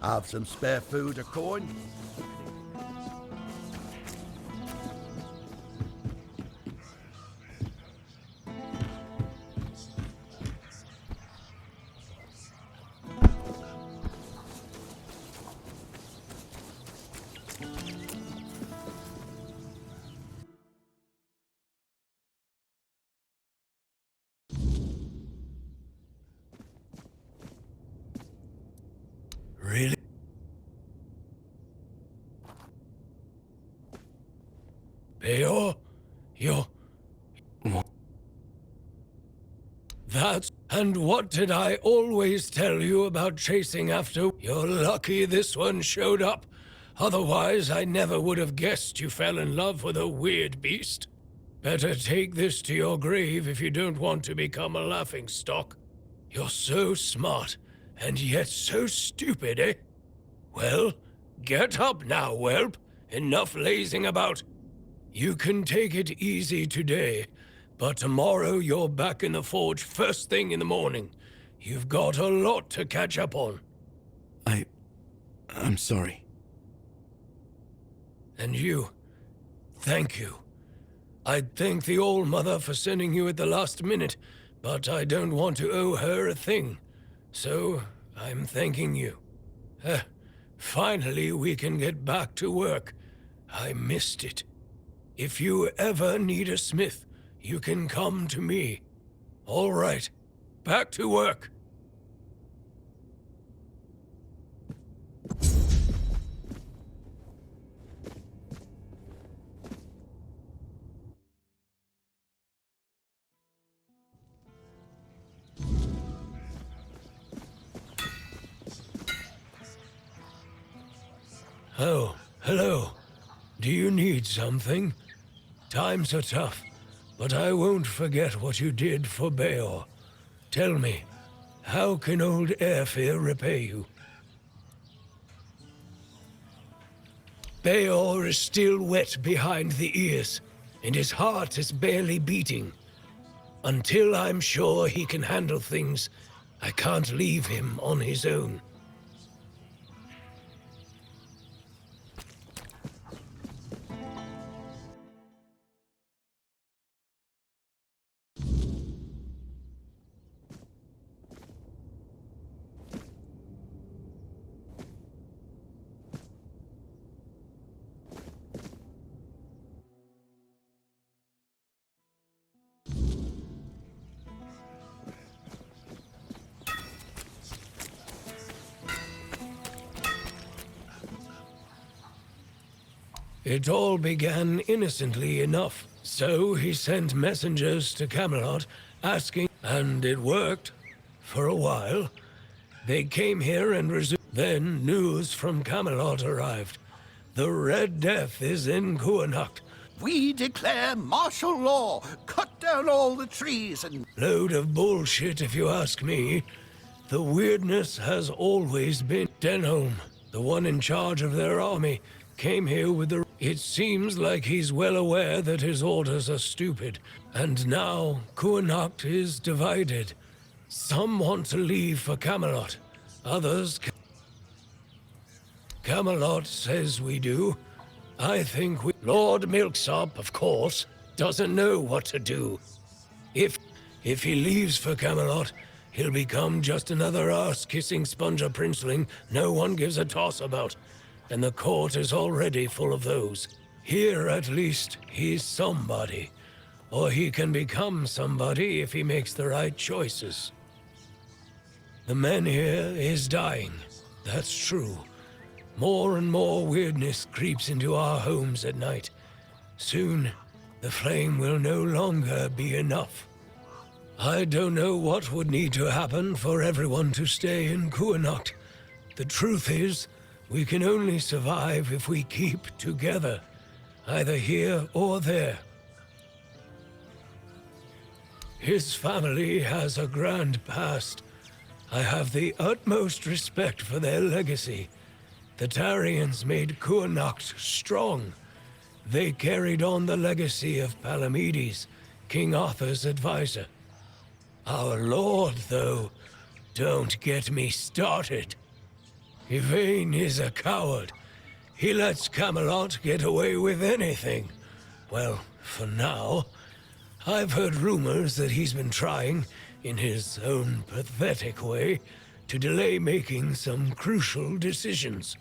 Have some spare food or coin? Really? Peor? You're... That's... And what did I always tell you about chasing after? You're lucky this one showed up. Otherwise, I never would have guessed you fell in love with a weird beast. Better take this to your grave if you don't want to become a laughingstock. You're so smart, and yet so stupid, eh? Well, get up now, whelp. Enough lazing about. You can take it easy today, but tomorrow you're back in the forge first thing in the morning. You've got a lot to catch up on. I'm sorry. And you, thank you. I'd thank the All-Mother for sending you at the last minute, but I don't want to owe her a thing. So, I'm thanking you. Finally, we can get back to work. I missed it. If you ever need a smith, you can come to me. All right, back to work. Oh, hello. Do you need something? Times are tough, but I won't forget what you did for Beor. Tell me, how can old Airfear repay you? Beor is still wet behind the ears, and his heart is barely beating. Until I'm sure he can handle things, I can't leave him on his own. It all began innocently enough. So he sent messengers to Camelot asking, and it worked. For a while. They came here and resumed. Then news from Camelot arrived. The Red Death is in Kuanacht. We declare martial law. Cut down all the trees and... Load of bullshit if you ask me. The weirdness has always been. Denholm, the one in charge of their army, came here with the... It seems like he's well aware that his orders are stupid. And now, Kuanacht is divided. Some want to leave for Camelot. Others... Camelot says we do. I think we... Lord Milksop, of course, doesn't know what to do. If he leaves for Camelot, he'll become just another arse-kissing sponger princeling no one gives a toss about. And the court is already full of those. Here, at least, he's somebody. Or he can become somebody if he makes the right choices. The man here is dying. That's true. More and more weirdness creeps into our homes at night. Soon, the flame will no longer be enough. I don't know what would need to happen for everyone to stay in Kuanacht. The truth is, we can only survive if we keep together, either here or there. His family has a grand past. I have the utmost respect for their legacy. The Tarians made Kuanacht strong. They carried on the legacy of Palamedes, King Arthur's advisor. Our lord, though, don't get me started. Yvain is a coward. He lets Camelot get away with anything. Well, for now. I've heard rumors that he's been trying, in his own pathetic way, to delay making some crucial decisions.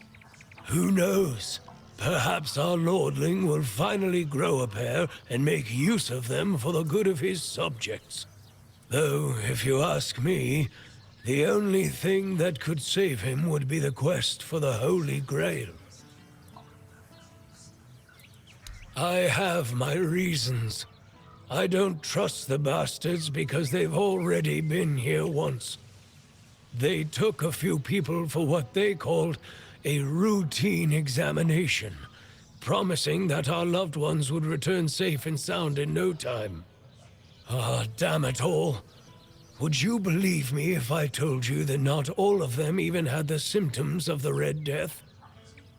Who knows? Perhaps our lordling will finally grow a pair and make use of them for the good of his subjects. Though, if you ask me, the only thing that could save him would be the quest for the Holy Grail. I have my reasons. I don't trust the bastards because they've already been here once. They took a few people for what they called a routine examination, promising that our loved ones would return safe and sound in no time. Ah, damn it all. Would you believe me if I told you that not all of them even had the symptoms of the Red Death?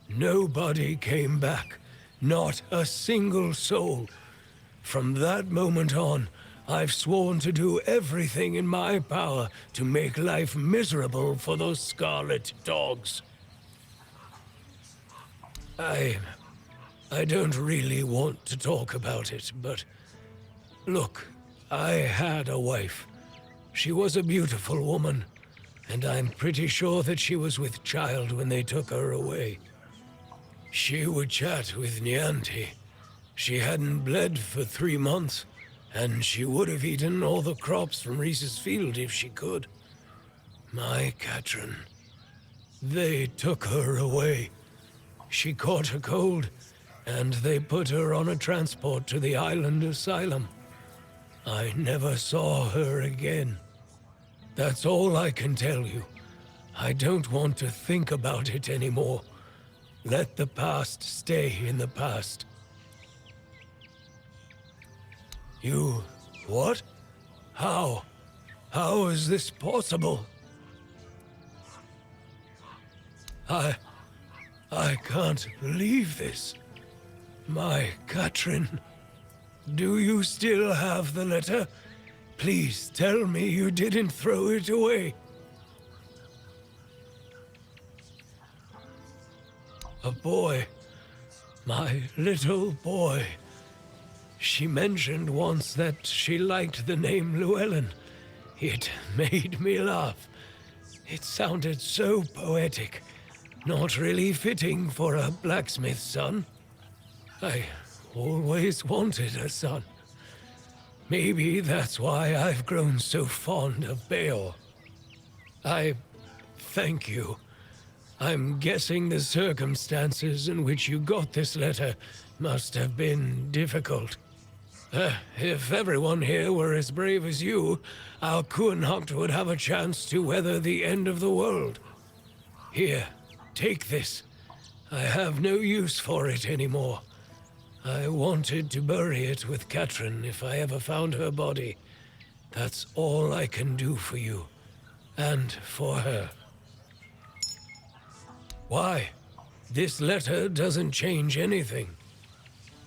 Nobody came back. Not a single soul. From that moment on, I've sworn to do everything in my power to make life miserable for those scarlet dogs. I don't really want to talk about it, but look, I had a wife. She was a beautiful woman, and I'm pretty sure that she was with child when they took her away. She would chat with Nianti. She hadn't bled for 3 months, and she would have eaten all the crops from Reese's field if she could. My Katrin. They took her away. She caught a cold, and they put her on a transport to the island asylum. I never saw her again. That's all I can tell you. I don't want to think about it anymore. Let the past stay in the past. You... what? How? How is this possible? I can't believe this. My Katrin. Do you still have the letter? Please tell me you didn't throw it away. A boy. My little boy. She mentioned once that she liked the name Llewellyn. It made me laugh. It sounded so poetic. Not really fitting for a blacksmith's son. I always wanted a son. Maybe that's why I've grown so fond of Beor. I thank you. I'm guessing the circumstances in which you got this letter must have been difficult. If everyone here were as brave as you, our Kuhnhacht would have a chance to weather the end of the world. Here, take this. I have no use for it anymore. I wanted to bury it with Katrin if I ever found her body. That's all I can do for you. And for her. Why? This letter doesn't change anything.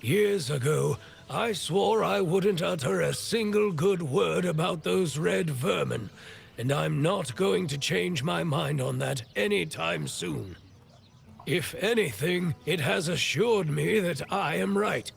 Years ago, I swore I wouldn't utter a single good word about those red vermin, and I'm not going to change my mind on that anytime soon. If anything, it has assured me that I am right.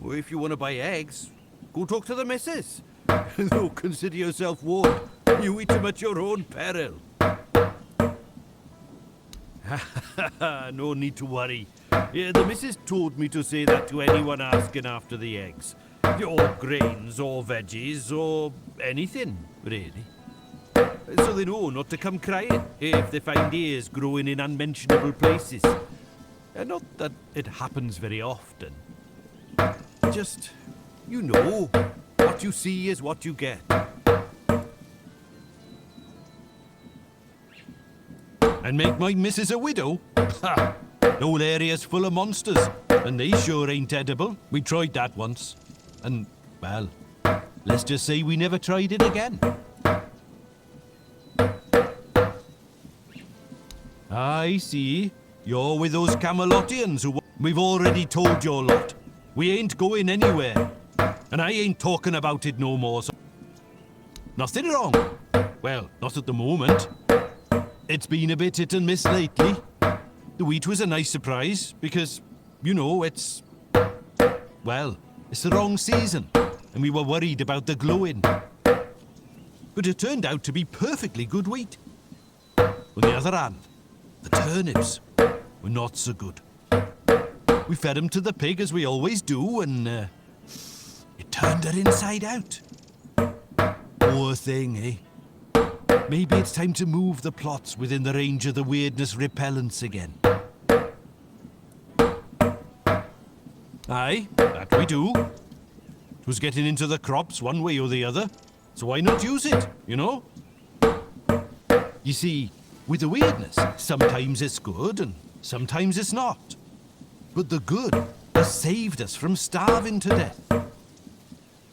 Well, if you want to buy eggs, go talk to the missus. Though consider yourself warned. You eat them at your own peril. No need to worry. Yeah, the missus told me to say that to anyone asking after the eggs. Or grains, or veggies, or anything, really. so they know not to come crying if they find ears growing in unmentionable places. Not that it happens very often. Just, you know, what you see is what you get. And make my missus a widow? Ha! The whole area's full of monsters, and they sure ain't edible. We tried that once. And, well, let's just say we never tried it again. I see. You're with those Camelotians who... We've already told your lot. We ain't going anywhere. And I ain't talking about it no more. So... Nothing wrong. Well, not at the moment. It's been a bit hit and miss lately. The wheat was a nice surprise, because, you know, it's... Well, it's the wrong season, and we were worried about the glowing. But it turned out to be perfectly good wheat. On the other hand, the turnips were not so good. We fed them to the pig, as we always do, and it turned her inside out. Poor thing, eh? Maybe it's time to move the plots within the range of the weirdness repellents again. Aye, that we do. It was getting into the crops one way or the other, so why not use it, you know? You see, with the weirdness, sometimes it's good and sometimes it's not. But the good has saved us from starving to death.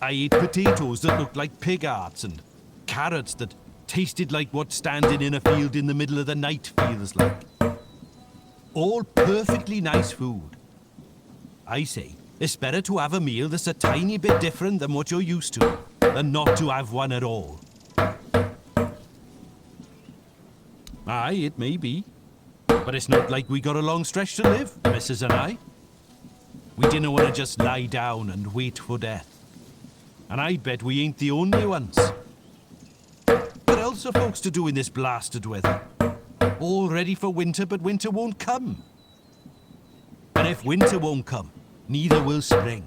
I ate potatoes that looked like pig hearts and carrots that tasted like what standing in a field in the middle of the night feels like. All perfectly nice food. I say, it's better to have a meal that's a tiny bit different than what you're used to, than not to have one at all. Aye, it may be. But it's not like we got a long stretch to live, Mrs. and I. We didn't want to just lie down and wait for death. And I bet we ain't the only ones. What else are folks to do in this blasted weather? All ready for winter, but winter won't come. And if winter won't come, neither will spring.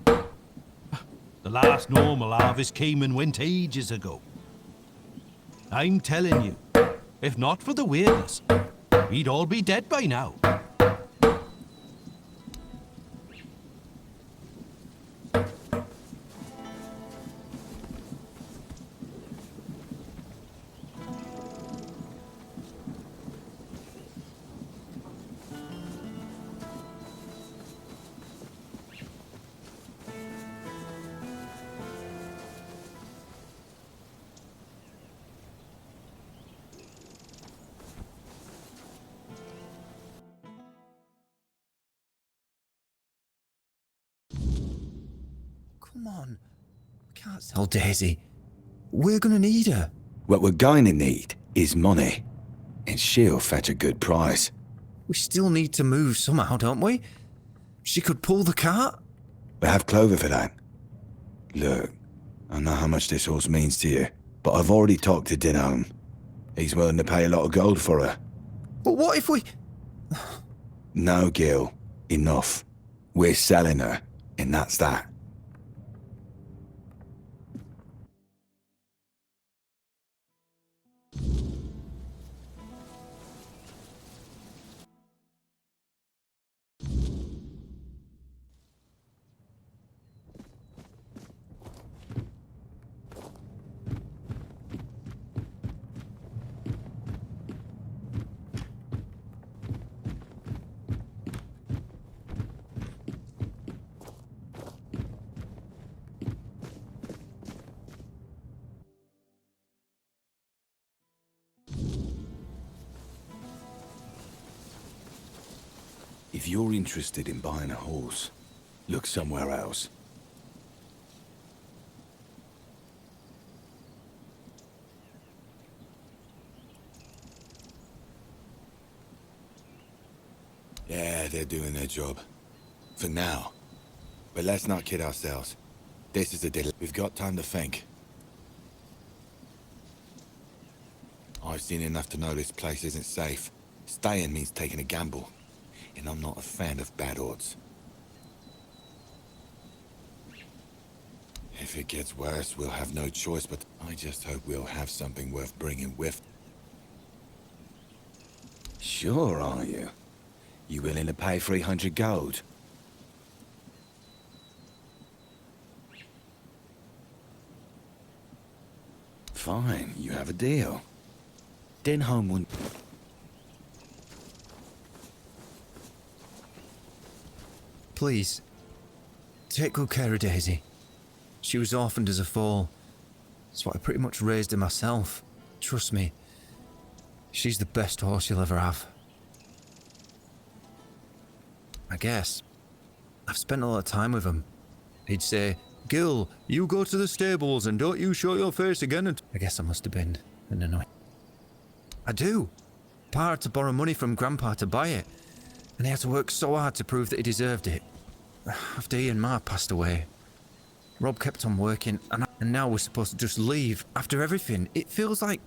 The last normal harvest came and went ages ago. I'm telling you, if not for the weirdness, we'd all be dead by now. Come on. We can't sell Daisy. We're gonna need her. What we're going to need is money. And she'll fetch a good price. We still need to move somehow, don't we? She could pull the cart. We have Clover for that. Look, I know how much this horse means to you, but I've already talked to Dinham. He's willing to pay a lot of gold for her. But what if we... No, Gil. Enough. We're selling her, and that's that. If you're interested in buying a horse, look somewhere else. Yeah, they're doing their job. For now. But let's not kid ourselves. This is a deal. We've got time to think. I've seen enough to know this place isn't safe. Staying means taking a gamble. And I'm not a fan of bad odds. If it gets worse, we'll have no choice, but I just hope we'll have something worth bringing with. Sure, are you? You willing to pay 300 gold? Fine, you have a deal. Denholm wouldn't... Please, take good care of Daisy. She was orphaned as a foal, so I pretty much raised her myself. Trust me, she's the best horse you'll ever have. I guess I've spent a lot of time with him. He'd say, "Gil, you go to the stables and don't you show your face again." And I guess I must have been an annoying. I do. Pa had to borrow money from Grandpa to buy it, and he had to work so hard to prove that he deserved it. After he and Ma passed away, Rob kept on working, and now we're supposed to just leave after everything. It feels like...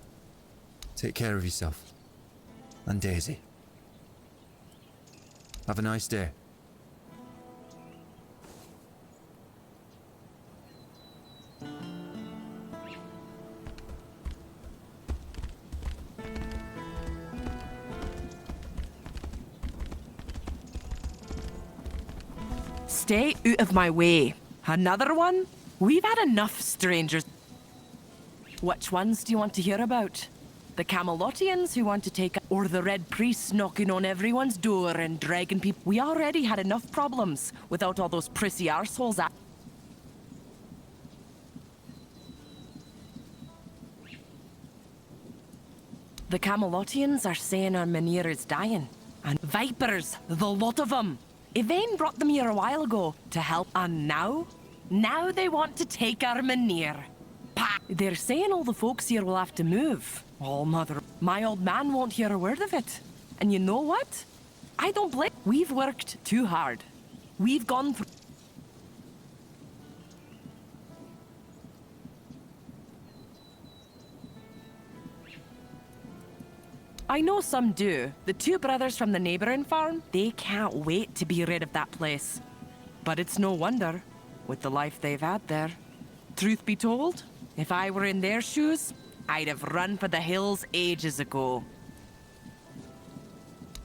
Take care of yourself. And Daisy. Have a nice day. Stay out of my way. Another one? We've had enough strangers. Which ones do you want to hear about? The Camelotians who want to take... Or the Red Priests knocking on everyone's door and dragging people... We already had enough problems without all those prissy arseholes at... The Camelotians are saying our Mynheer is dying. And vipers, the lot of them. Yvain brought them here a while ago to help, and now? Now they want to take our Mynheer. Pa! They're saying all the folks here will have to move. Oh, mother. My old man won't hear a word of it. And you know what? I don't blame... We've worked too hard. We've gone through... I know some do. The two brothers from the neighbouring farm, they can't wait to be rid of that place. But it's no wonder, with the life they've had there. Truth be told, if I were in their shoes, I'd have run for the hills ages ago.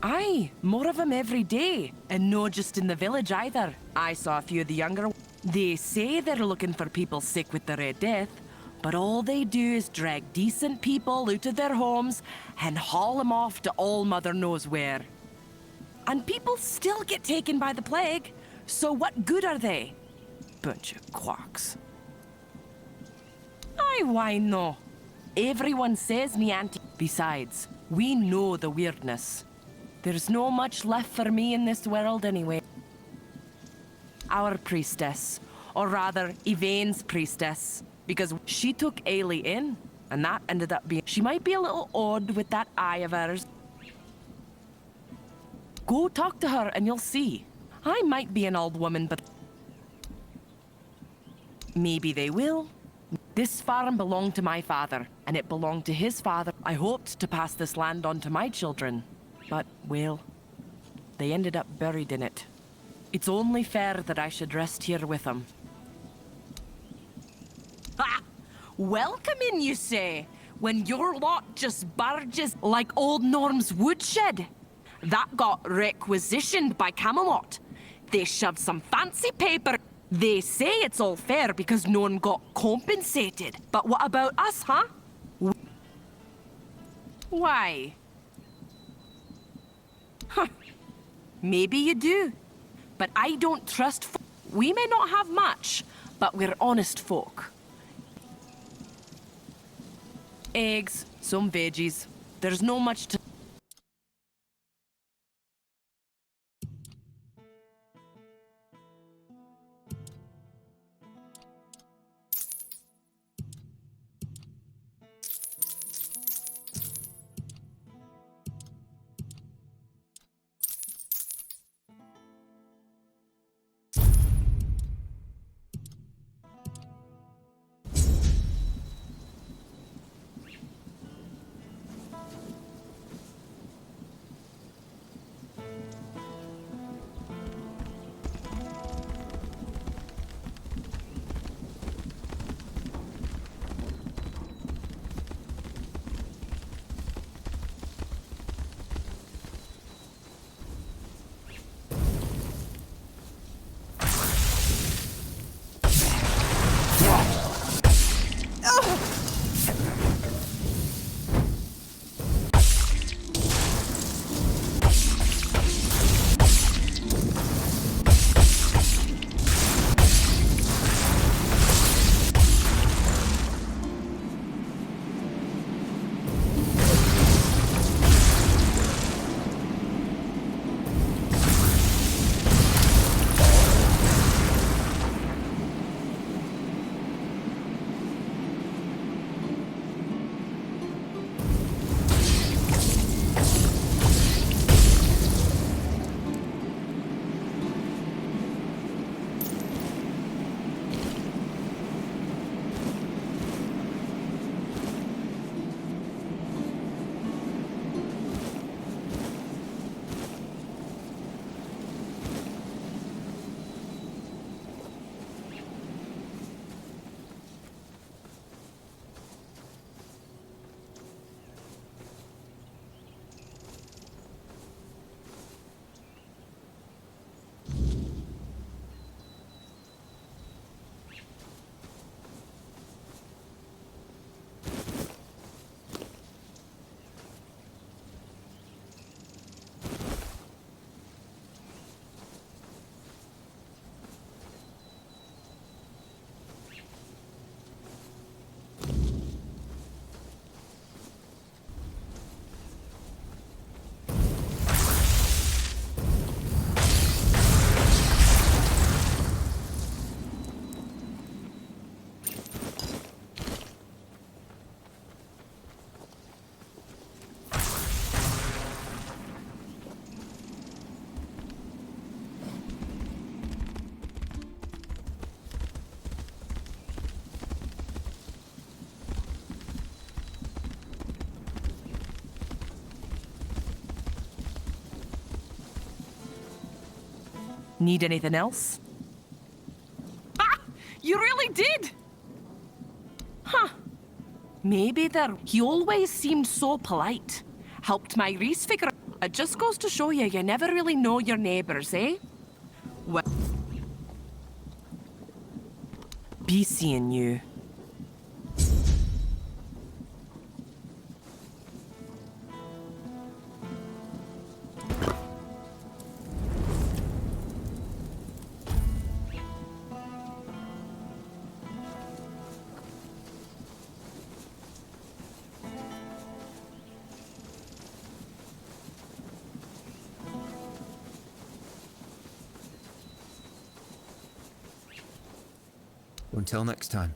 Aye, more of them every day. And no just in the village either. I saw a few of the younger... They say they're looking for people sick with the Red Death, but all they do is drag decent people out of their homes and haul them off to all mother knows where. And people still get taken by the plague, so what good are they? Bunch of quacks. Aye, why no? Everyone says me auntie. Besides, we know the weirdness. There's no much left for me in this world anyway. Our priestess, or rather, Yvain's priestess, because she took Ailey in, and that ended up being... She might be a little odd with that eye of hers. Go talk to her and you'll see. I might be an old woman, but... Maybe they will. This farm belonged to my father, and it belonged to his father. I hoped to pass this land on to my children, but, well, they ended up buried in it. It's only fair that I should rest here with them. Ha! Welcome in, you say, when your lot just barges like old Norm's woodshed. That got requisitioned by Camelot. They shoved some fancy paper. They say it's all fair because no one got compensated. But what about us, huh? Why? Huh. Maybe you do. But I don't trust... We may not have much, but we're honest folk. Eggs, some veggies. There's no much to... Need anything else? Ah! You really did! Huh. Maybe there. He always seemed so polite. Helped my Reese figure. It just goes to show you never really know your neighbours, eh? Well, be seeing you. Until next time.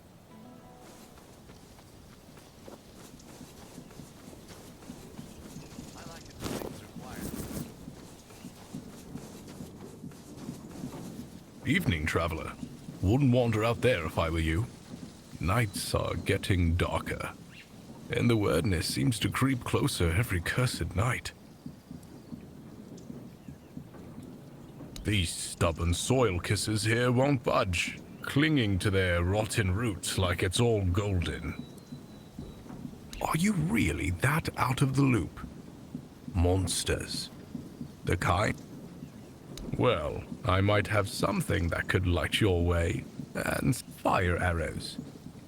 Evening, traveler. Wouldn't wander out there if I were you. Nights are getting darker, and the weirdness seems to creep closer every cursed night. These stubborn soil kissers here won't budge, clinging to their rotten roots like it's all golden. Are you really that out of the loop? Monsters. The kind? Well, I might have something that could light your way. And fire arrows.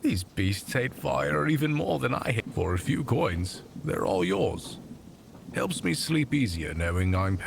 These beasts hate fire even more than I hate. For a few coins, they're all yours. Helps me sleep easier knowing I'm...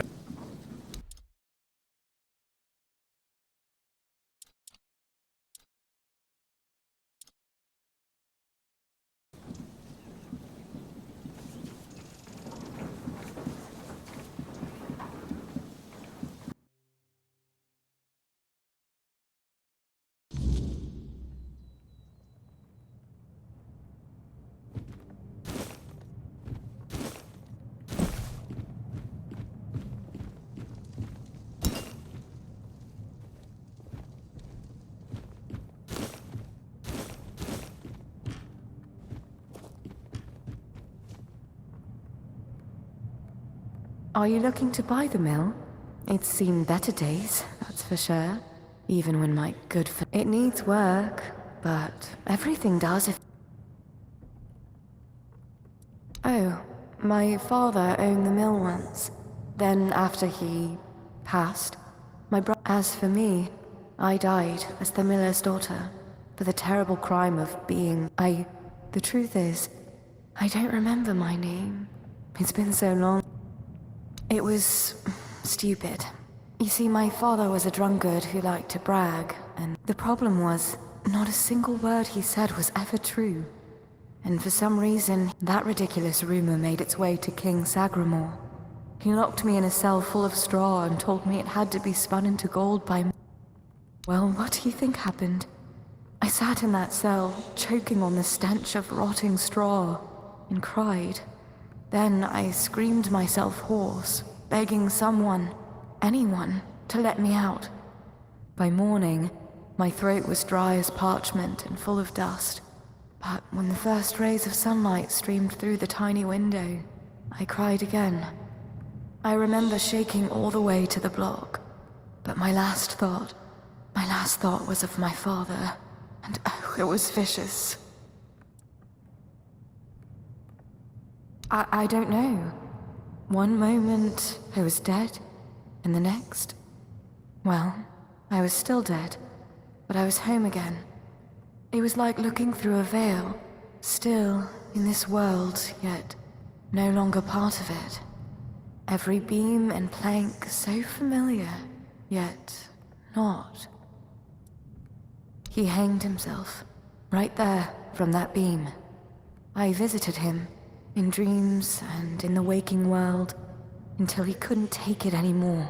Are you looking to buy the mill? It's seen better days, that's for sure. Even when my good for it needs work, but everything does if... Oh, my father owned the mill once. Then after he passed, my brother... As for me, I died as the miller's daughter for the terrible crime of being... The truth is, I don't remember my name. It's been so long. It was stupid. You see, my father was a drunkard who liked to brag, and the problem was, not a single word he said was ever true. And for some reason, that ridiculous rumor made its way to King Sagramore. He locked me in a cell full of straw and told me it had to be spun into gold by... Well, what do you think happened? I sat in that cell, choking on the stench of rotting straw, and cried. Then I screamed myself hoarse, begging someone, anyone, to let me out. By morning, my throat was dry as parchment and full of dust. But when the first rays of sunlight streamed through the tiny window, I cried again. I remember shaking all the way to the block, but my last thought was of my father, and oh, it was vicious. I don't know. One moment, I was dead, and the next... Well, I was still dead, but I was home again. It was like looking through a veil, still in this world, yet no longer part of it. Every beam and plank so familiar, yet not. He hanged himself, right there, from that beam. I visited him, in dreams and in the waking world, until he couldn't take it anymore.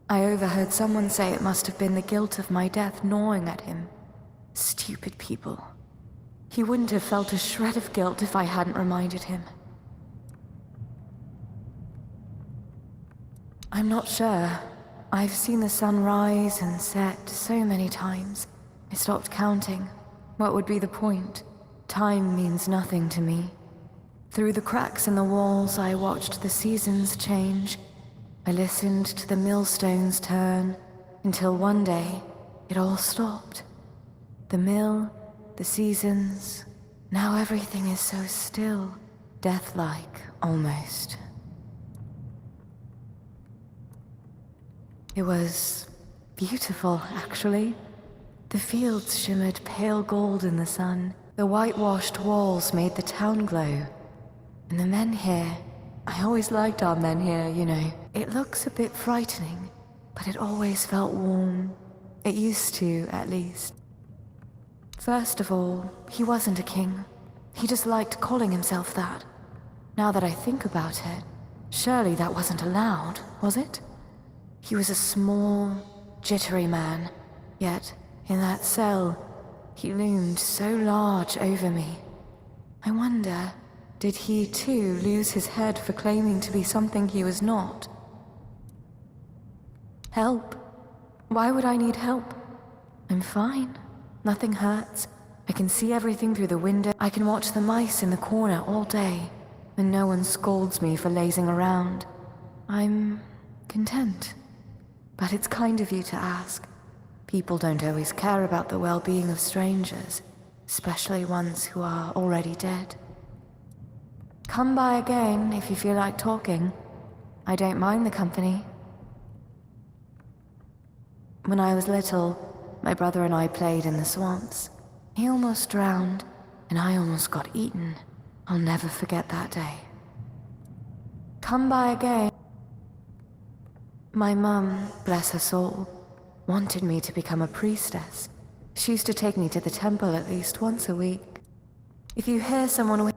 I overheard someone say it must have been the guilt of my death gnawing at him. Stupid people. He wouldn't have felt a shred of guilt if I hadn't reminded him. I'm not sure. I've seen the sun rise and set so many times. I stopped counting. What would be the point? Time means nothing to me. Through the cracks in the walls, I watched the seasons change. I listened to the millstones turn, until one day, it all stopped. The mill, the seasons, now everything is so still, death-like, almost. It was beautiful, actually. The fields shimmered pale gold in the sun. The whitewashed walls made the town glow. And the men here, I always liked our men here, you know. It looks a bit frightening, but it always felt warm. It used to, at least. First of all, he wasn't a king. He just liked calling himself that. Now that I think about it, surely that wasn't allowed, was it? He was a small, jittery man, yet in that cell, he loomed so large over me. I wonder, did he too lose his head for claiming to be something he was not? Help? Why would I need help? I'm fine. Nothing hurts. I can see everything through the window. I can watch the mice in the corner all day, and no one scolds me for lazing around. I'm content. But it's kind of you to ask. People don't always care about the well-being of strangers, especially ones who are already dead. Come by again if you feel like talking. I don't mind the company. When I was little, my brother and I played in the swamps. He almost drowned, and I almost got eaten. I'll never forget that day. Come by again. My mum, bless her soul, wanted me to become a priestess. She used to take me to the temple at least once a week. If you hear someone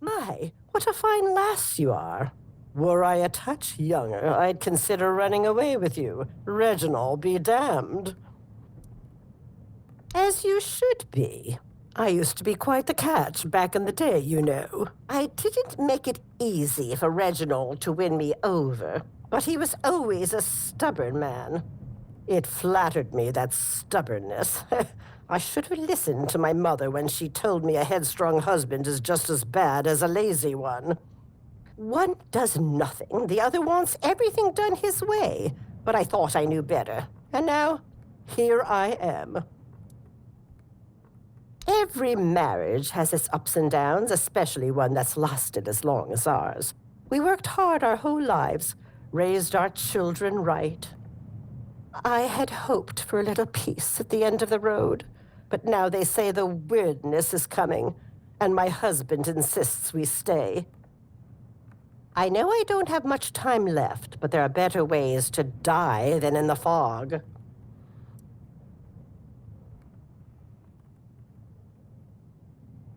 My, what a fine lass you are. Were I a touch younger, I'd consider running away with you. Reginald be damned. As you should be. I used to be quite the catch back in the day, you know. I didn't make it easy for Reginald to win me over, but he was always a stubborn man. It flattered me, that stubbornness. I should have listened to my mother when she told me a headstrong husband is just as bad as a lazy one. One does nothing, the other wants everything done his way. But I thought I knew better, and now, here I am. Every marriage has its ups and downs, especially one that's lasted as long as ours. We worked hard our whole lives, raised our children right. I had hoped for a little peace at the end of the road, But now they say the weirdness is coming, and my husband insists we stay. I know I don't have much time left, but there are better ways to die than in the fog.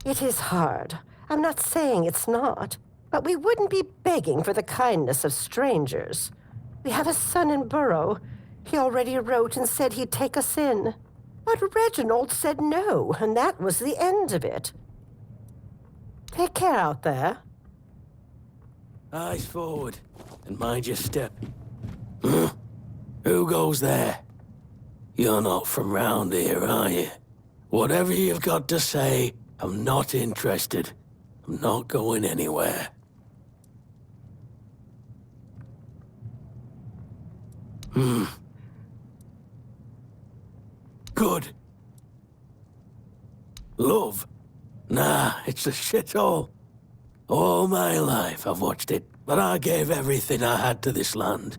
It is hard. I'm not saying it's not. But we wouldn't be begging for the kindness of strangers. We have a son in Burrow. He already wrote and said he'd take us in. But Reginald said no, and that was the end of it. Take care out there. Eyes forward, and mind your step. Huh? Who goes there? You're not from round here, are you? Whatever you've got to say, I'm not interested. I'm not going anywhere. Good. Love? Nah, it's a shithole. All my life I've watched it, but I gave everything I had to this land.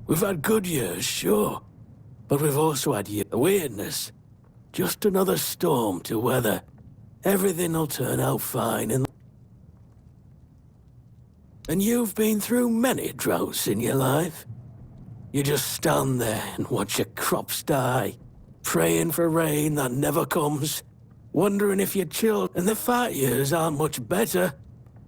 We've had good years, sure, but we've also had weirdness. Just another storm to weather. Everything'll turn out fine and you've been through many droughts in your life. You just stand there and watch your crops die, praying for rain that never comes, wondering if your children and the fat years aren't much better.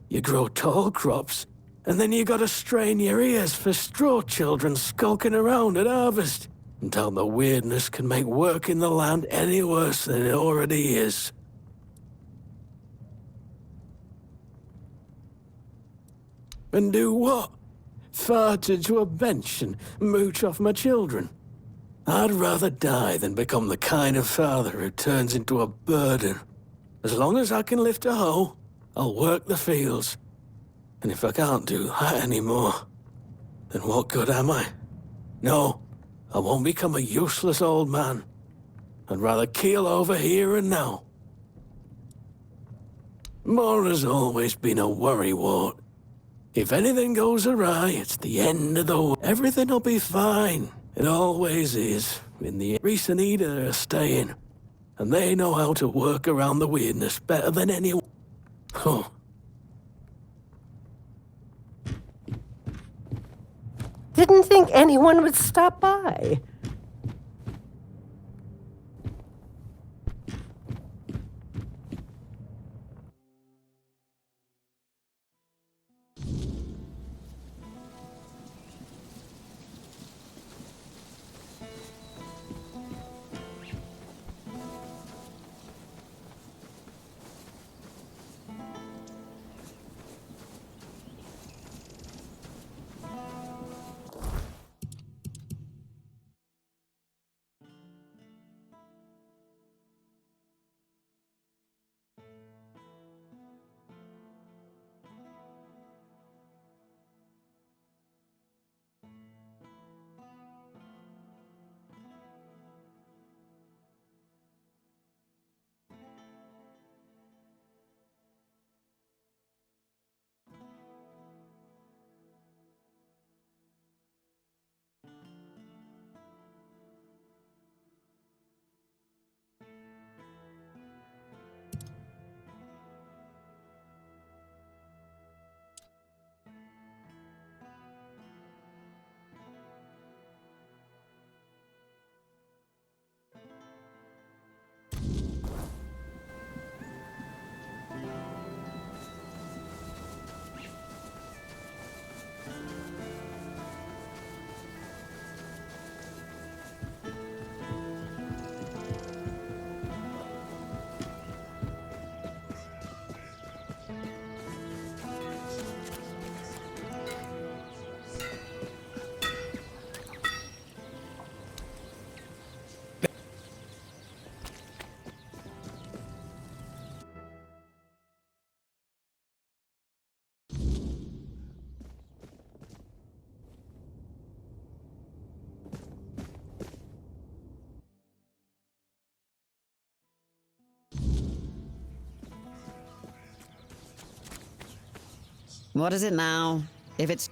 You grow tall crops, and then you gotta strain your ears for straw children skulking around at harvest, until the weirdness can make work in the land any worse than it already is. And do what? Fart into a bench and mooch off my children? I'd rather die than become the kind of father who turns into a burden. As long as I can lift a hoe, I'll work the fields. And if I can't do that anymore, then what good am I? No, I won't become a useless old man. I'd rather keel over here and now. Mora's always been a worrywart. If anything goes awry, it's the end of the world. Everything'll be fine. It always is. In the Reese and Eda are staying, and they know how to work around the weirdness better than anyone. Huh. Didn't think anyone would stop by. What is it now? If it's...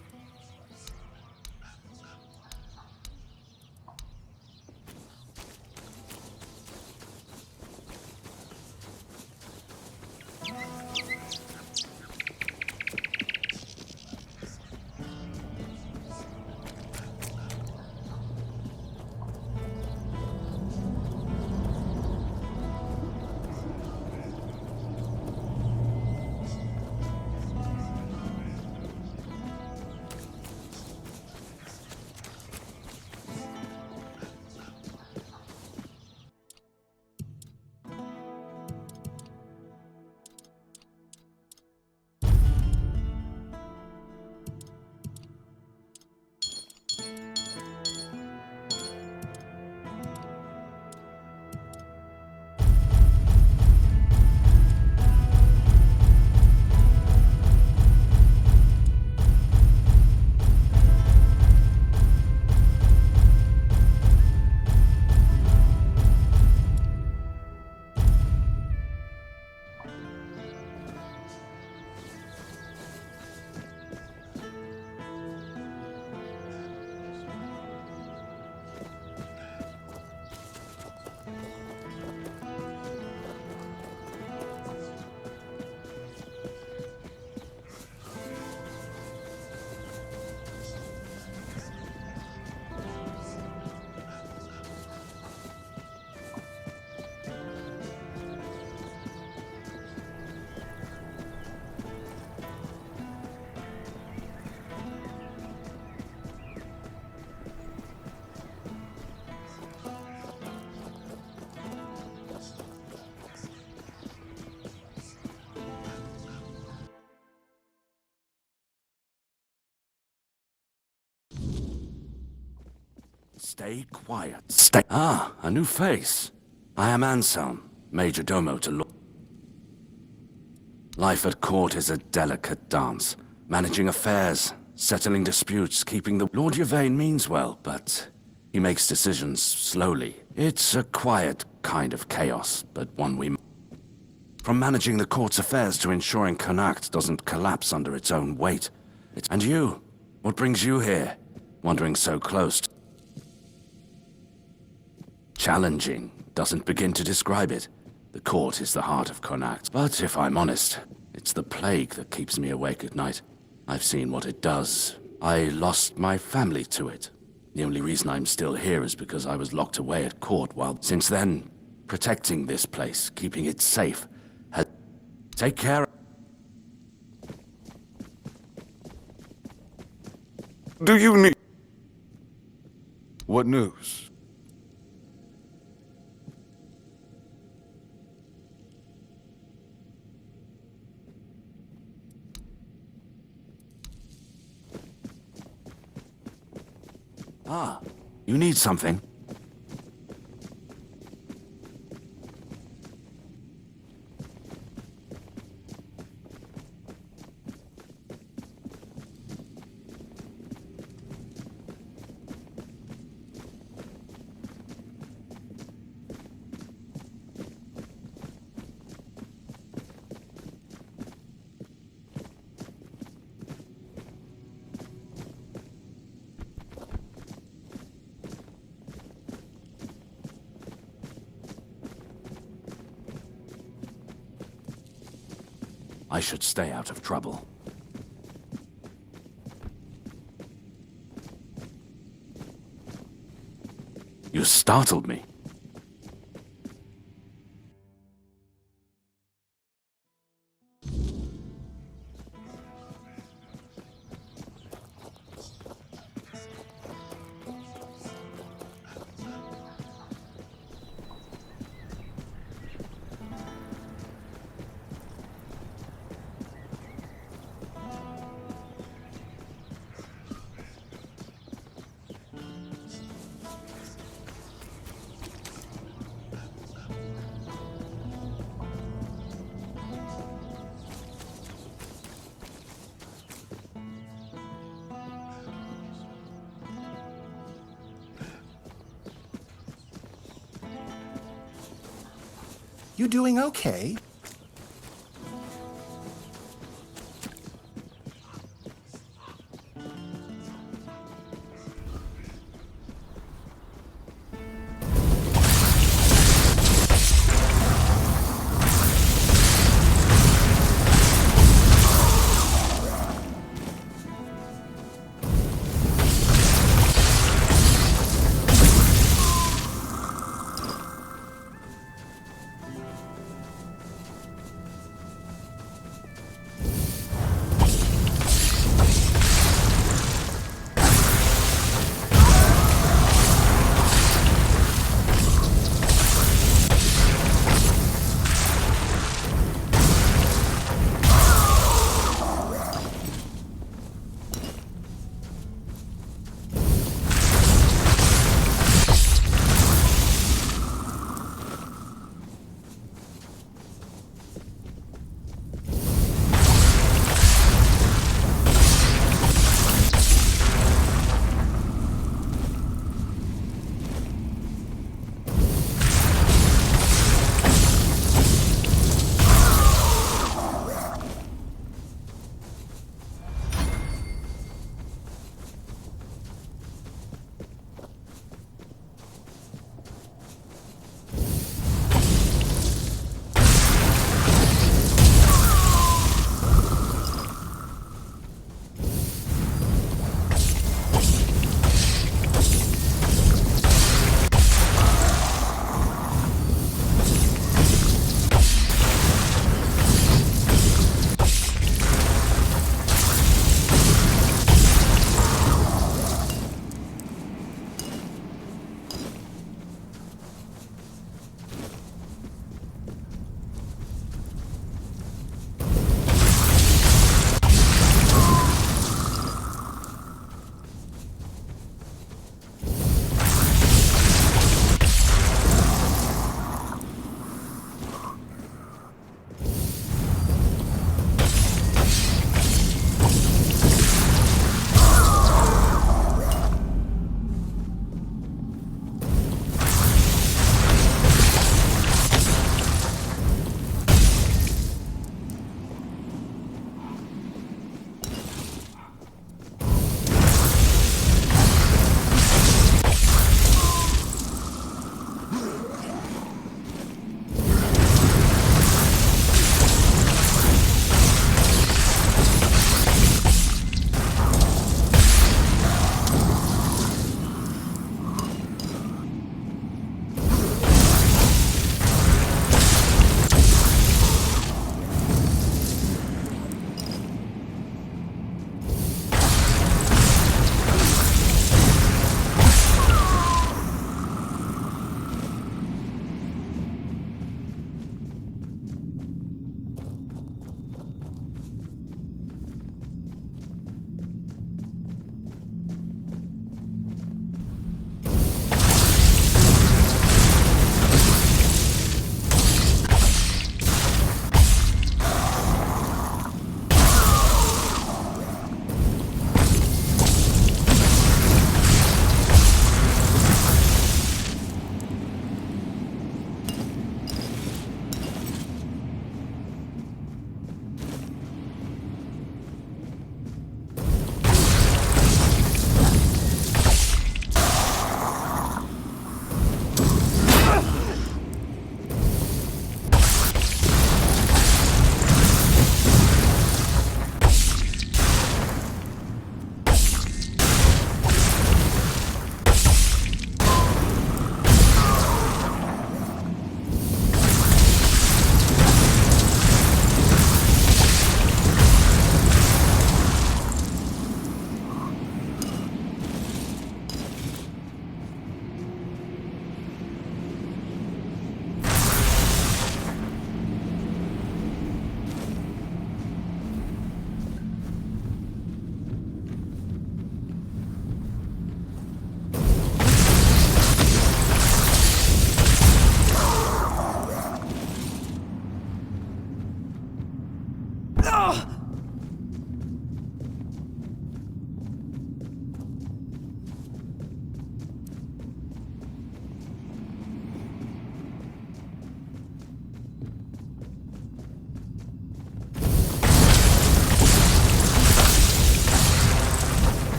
Stay quiet. Stay. Ah, a new face. I am Anselm, Major Domo to Lord. Life at court is a delicate dance. Managing affairs, settling disputes, keeping the... Lord Yvain means well, but he makes decisions slowly. It's a quiet kind of chaos, but one we... From managing the court's affairs to ensuring Connacht doesn't collapse under its own weight. And you? What brings you here? Wandering so close. Challenging doesn't begin to describe it. The court is the heart of Connacht. But if I'm honest, it's the plague that keeps me awake at night. I've seen what it does. I lost my family to it. The only reason I'm still here is because I was locked away at court while... Since then, protecting this place, keeping it safe, has... Take care... Do you need... What news? Ah, you need something? I should stay out of trouble. You startled me. You doing okay?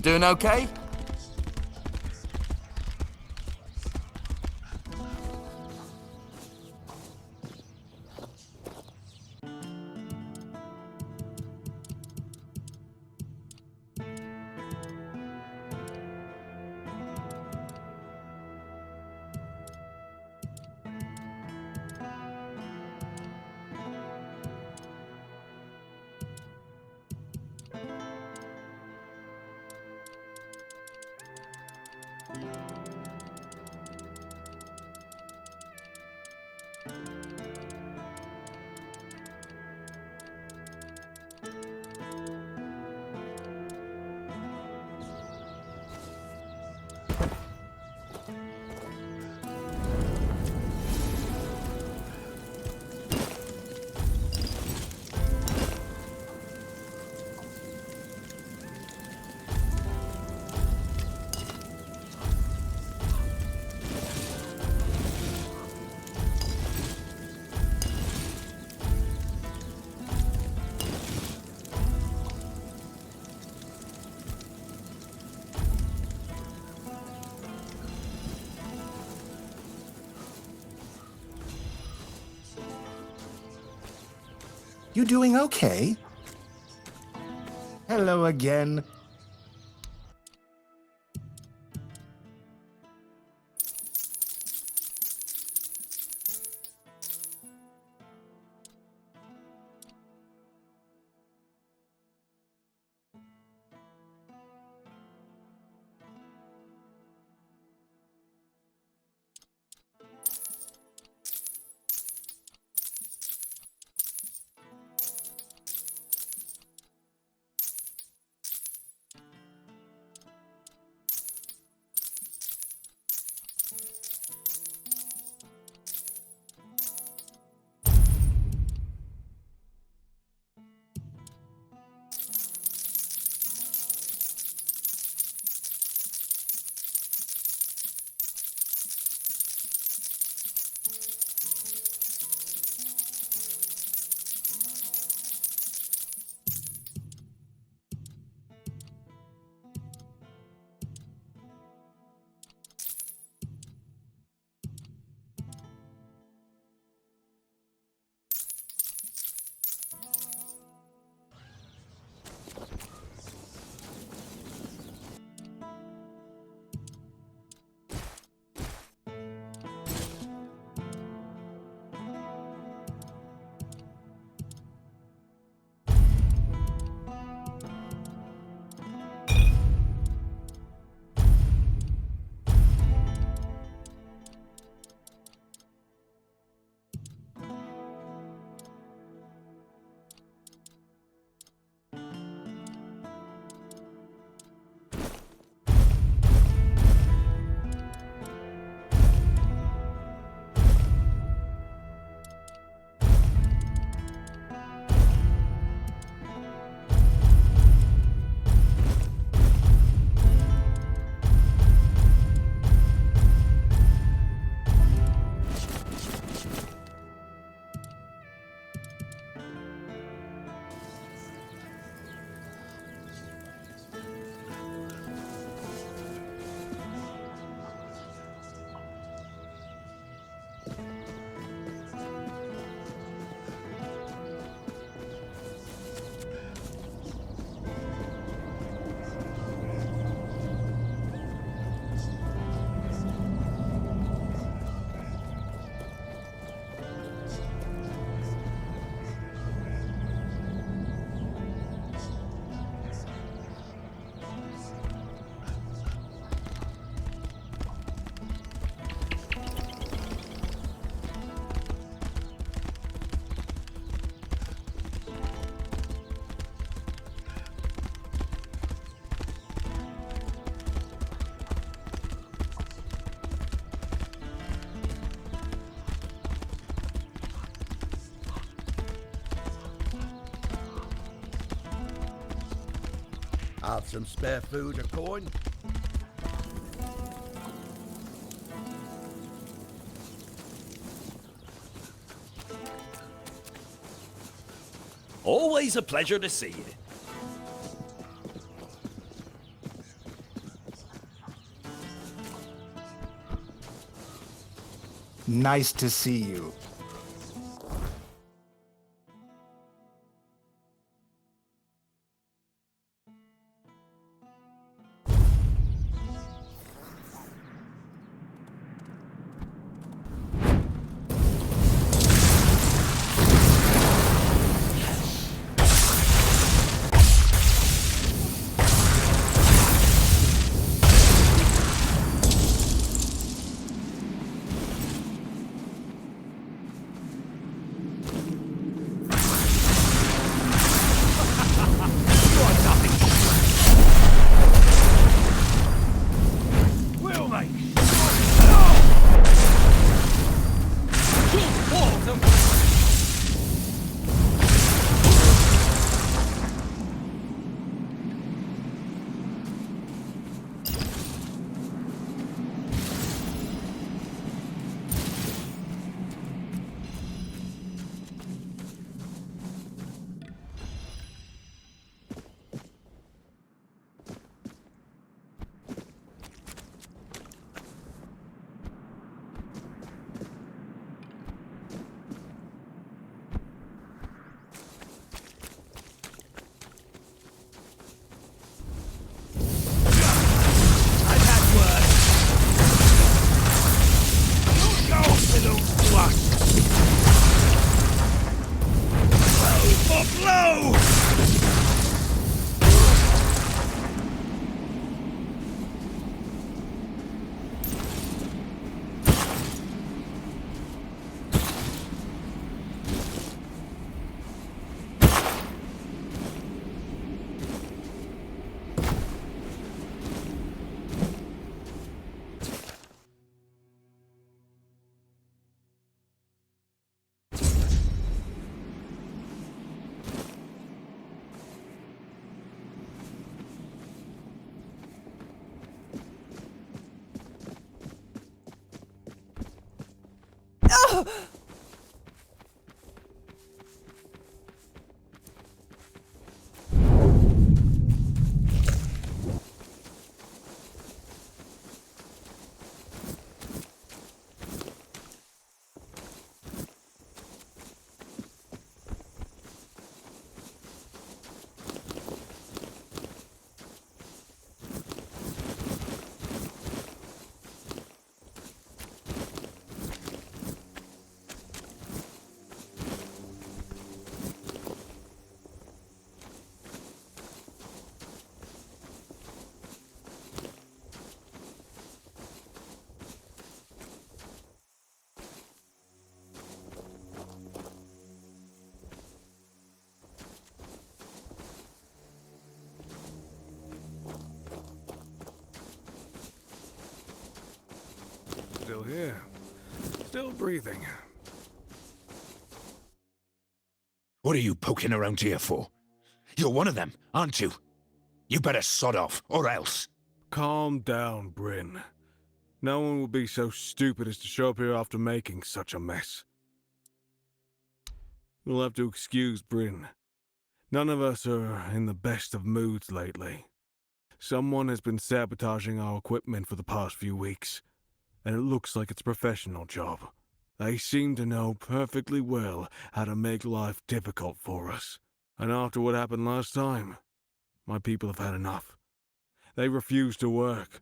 You doing okay? You doing okay? Hello again. Have some spare food or coin? Always a pleasure to see you. Nice to see you. Still here. Still breathing. What are you poking around here for? You're one of them, aren't you? You better sod off, or else. Calm down, Bryn. No one would be so stupid as to show up here after making such a mess. You'll have to excuse Bryn. None of us are in the best of moods lately. Someone has been sabotaging our equipment for the past few weeks, and it looks like it's a professional job. They seem to know perfectly well how to make life difficult for us. And after what happened last time, my people have had enough. They refuse to work.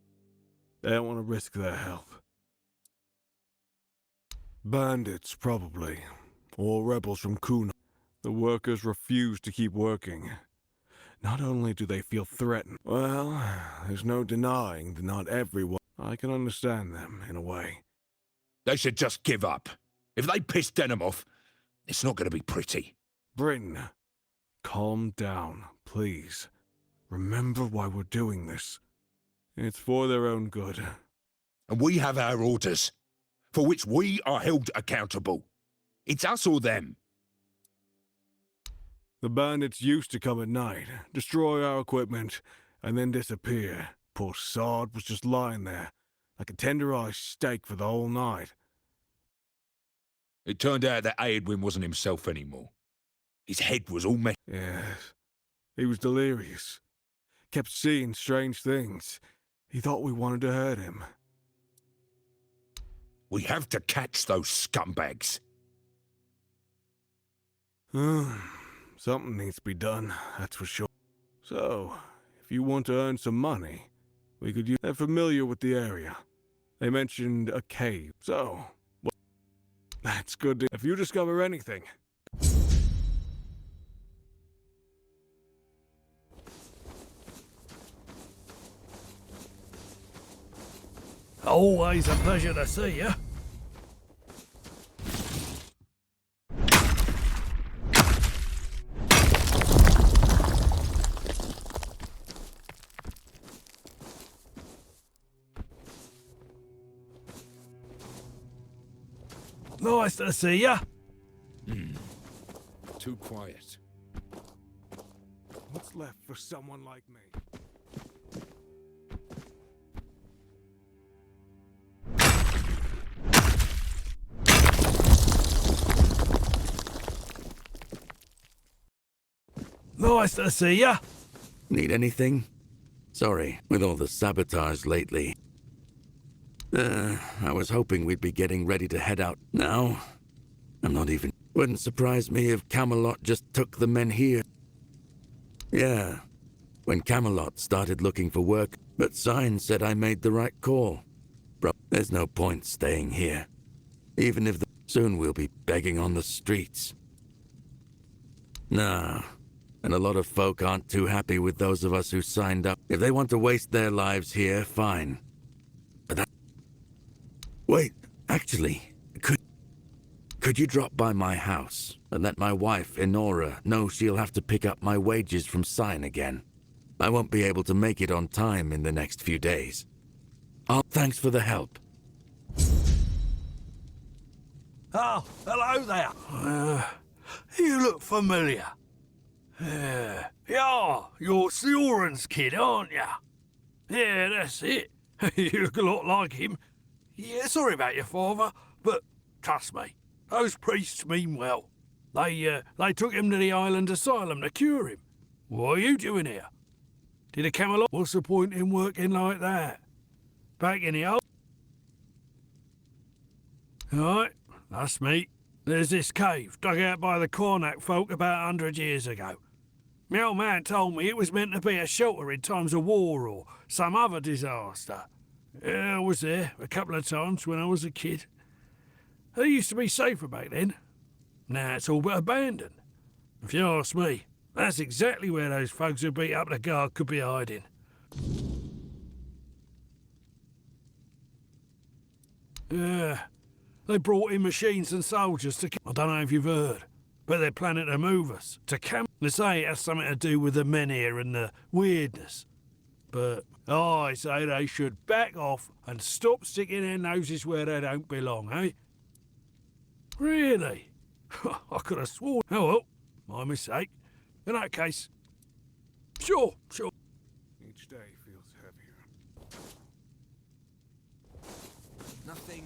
They don't want to risk their health. Bandits, probably. Or rebels from Kuna. The workers refuse to keep working. Not only do they feel threatened, well, there's no denying that not everyone... I can understand them, in a way. They should just give up. If they piss Denham off, it's not going to be pretty. Bryn, calm down, please. Remember why we're doing this. It's for their own good. And we have our orders, for which we are held accountable. It's us or them. The bandits used to come at night, destroy our equipment, and then disappear. Poor sod was just lying there, like a tenderized steak for the whole night. It turned out that Aedwin wasn't himself anymore. His head was all messed. Yes, he was delirious. Kept seeing strange things. He thought we wanted to hurt him. We have to catch those scumbags. Something needs to be done, that's for sure. So, if you want to earn some money, we could use... They're familiar with the area. They mentioned a cave, so... Well, that's good. If you discover anything... Always a pleasure to see you. Nice to see you. Too quiet. What's left for someone like me? Nice to see you. Need anything? Sorry, with all the sabotage lately. I was hoping we'd be getting ready to head out now. I'm not even... Wouldn't surprise me if Camelot just took the men here. Yeah, when Camelot started looking for work, but Sign said I made the right call. Bro, there's no point staying here. Even if soon we'll be begging on the streets. Nah, and a lot of folk aren't too happy with those of us who signed up. If they want to waste their lives here, fine. But that... Wait, actually, could you drop by my house and let my wife, Enora, know she'll have to pick up my wages from Sign again? I won't be able to make it on time in the next few days. Thanks for the help. Oh, hello there. You look familiar. Yeah, you're Sioran's kid, aren't you? Yeah, that's it. You look a lot like him. Yeah, sorry about your father, but trust me, those priests mean well. They took him to the island asylum to cure him. What are you doing here? Did a Camelot? What's the point in working like that? Back in the old... Right, that's me. There's this cave dug out by the Cornac folk about 100 years ago. My old man told me it was meant to be a shelter in times of war or some other disaster. Yeah, I was there a couple of times when I was a kid. It used to be safer back then. Now it's all but abandoned. If you ask me, that's exactly where those folks who beat up the guard could be hiding. Yeah, they brought in machines and soldiers to... I don't know if you've heard, but they're planning to move us to camp. They say it has something to do with the men here and the weirdness. But I say they should back off and stop sticking their noses where they don't belong, eh? Really? I could have sworn... Oh well, my mistake. In that case... Sure. Each day feels heavier. Nothing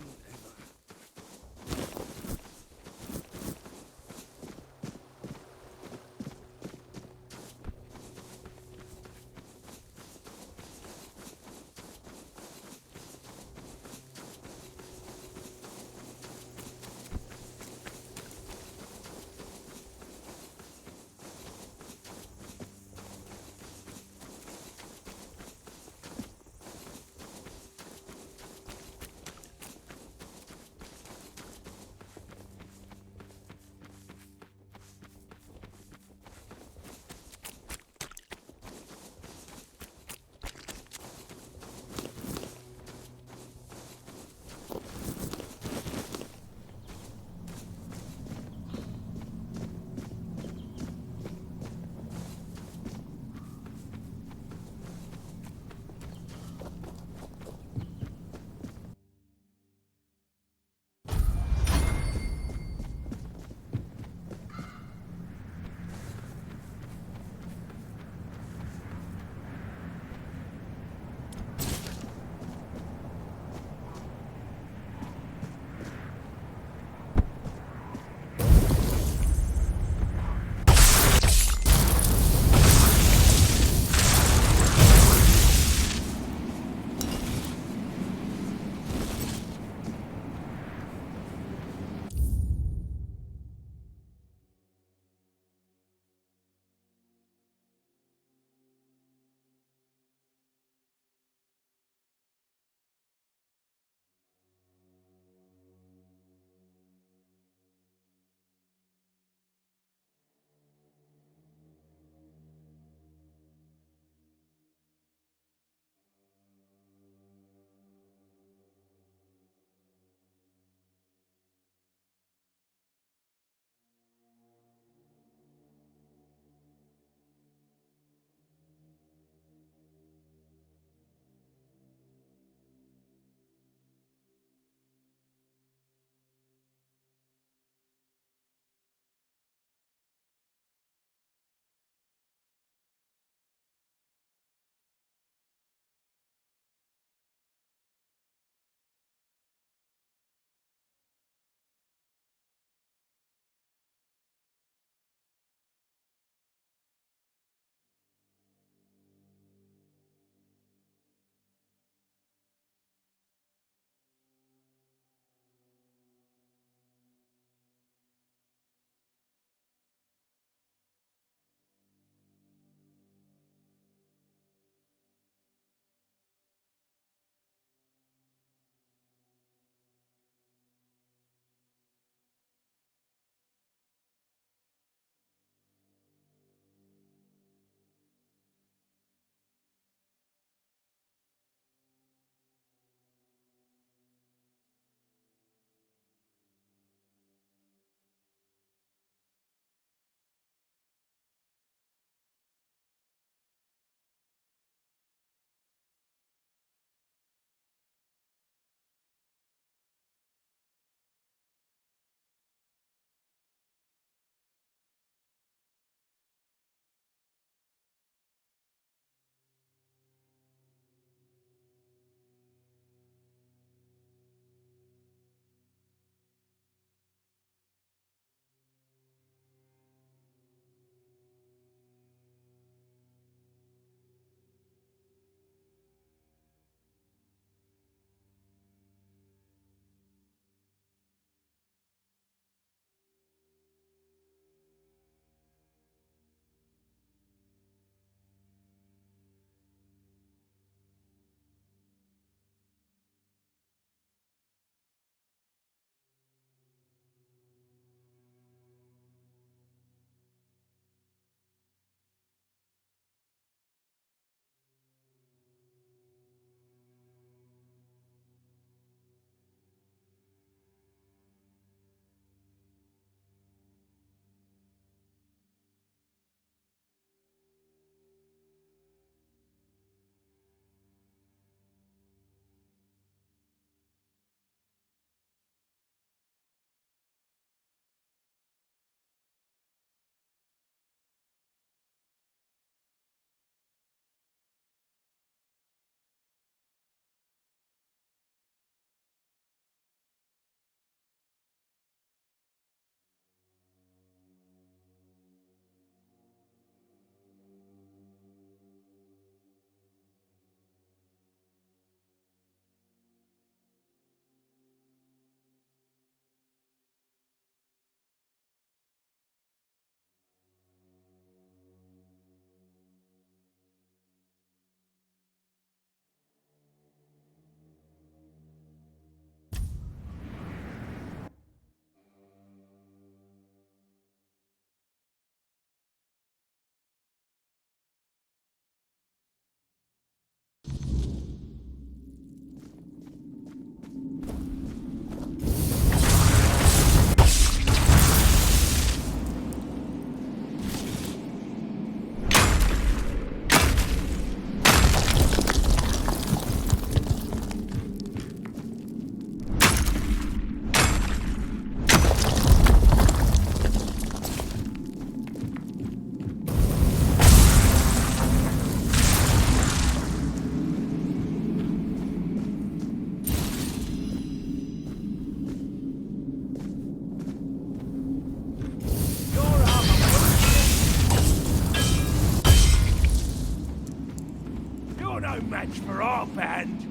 match for our band.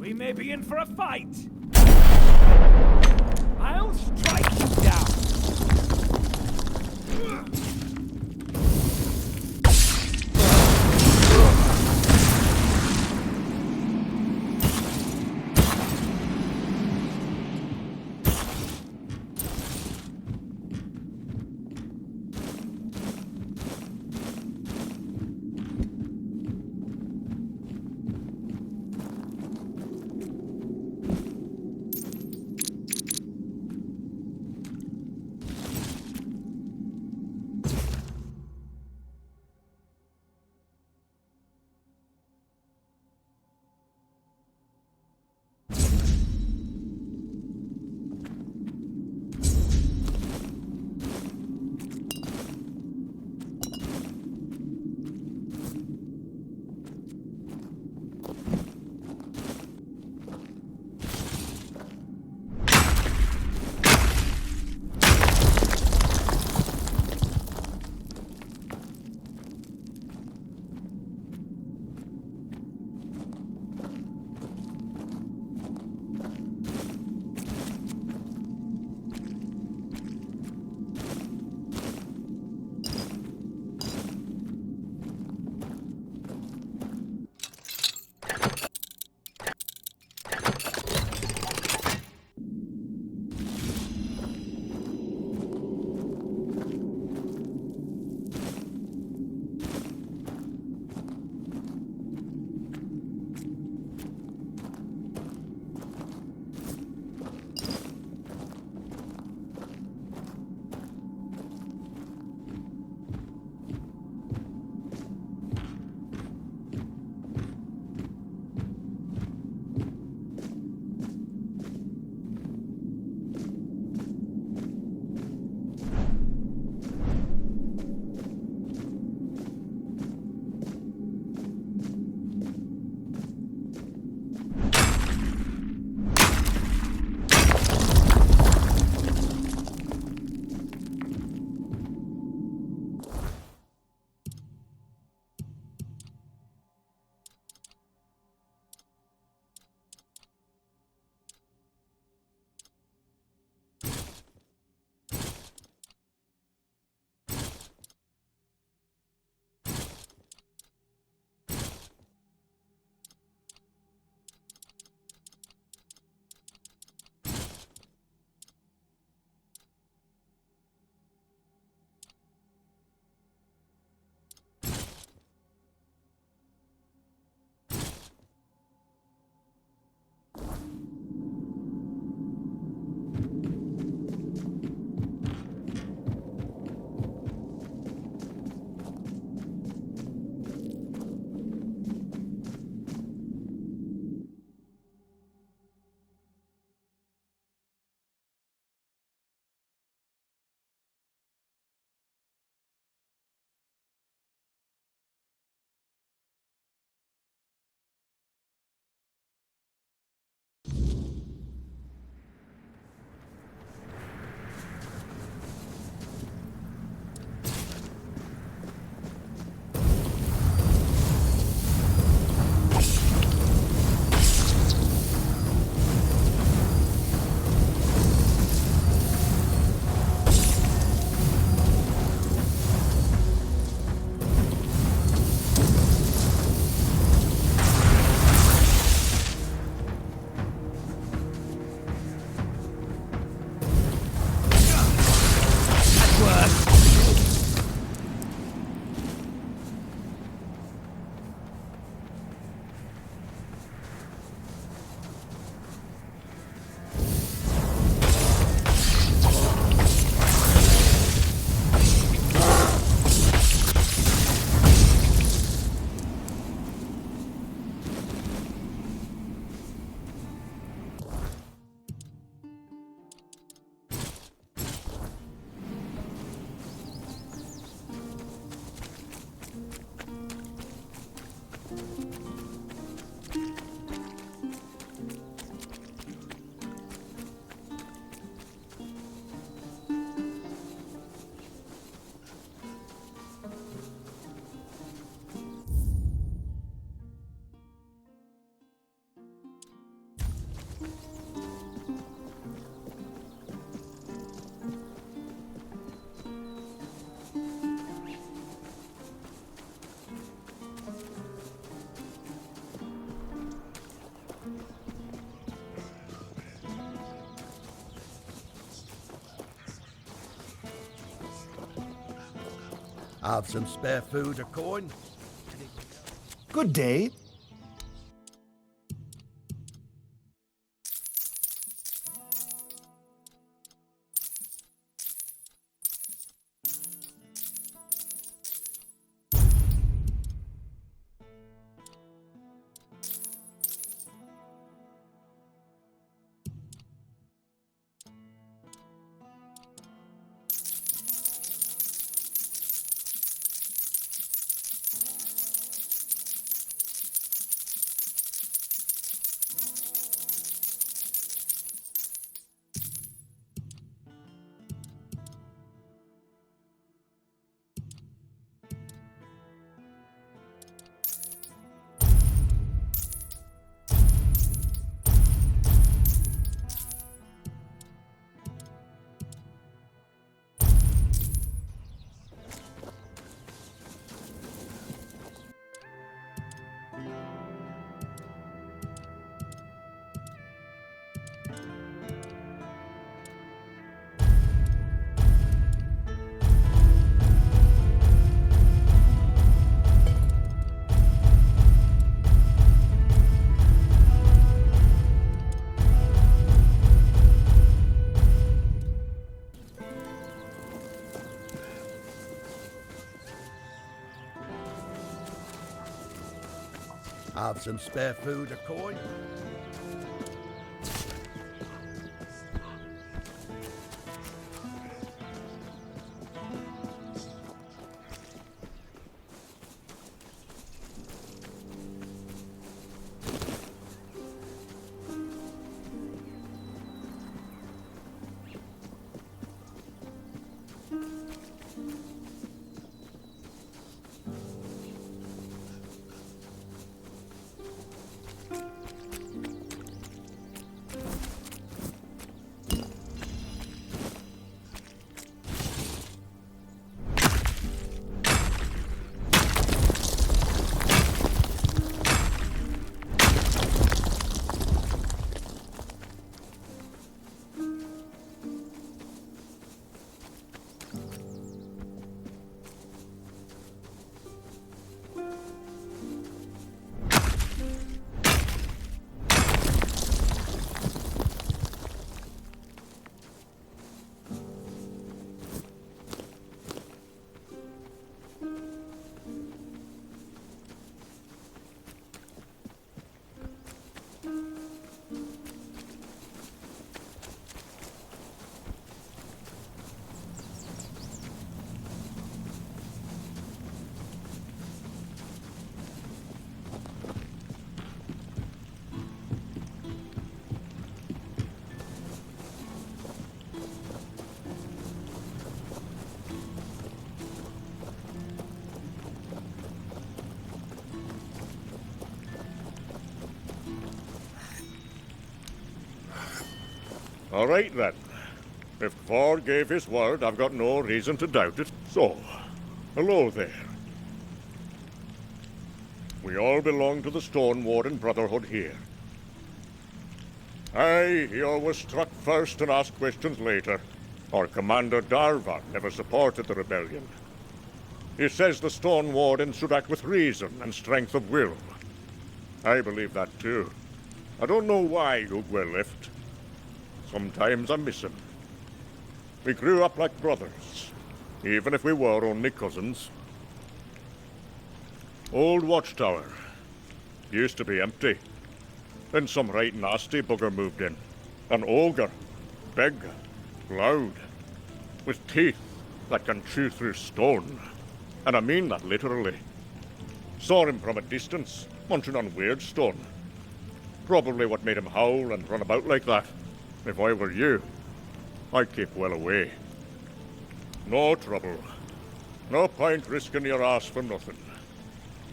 We may be in for a fight. I'll strike you down. Have some spare food or coin? Good day. Have some spare food or coin? All right, then. If Ford gave his word, I've got no reason to doubt it. So, hello there. We all belong to the Stone Warden Brotherhood here. Aye, he always struck first and asked questions later. Our commander Darvan never supported the rebellion. He says the Stone Warden should act with reason and strength of will. I believe that too. I don't know why Ugwe left. Sometimes I miss him. We grew up like brothers, even if we were only cousins. Old Watchtower. Used to be empty. Then some right nasty bugger moved in. An ogre. Big. Loud. With teeth that can chew through stone. And I mean that literally. Saw him from a distance, munching on weird stone. Probably what made him howl and run about like that. If I were you, I'd keep well away. No trouble. No point risking your ass for nothing.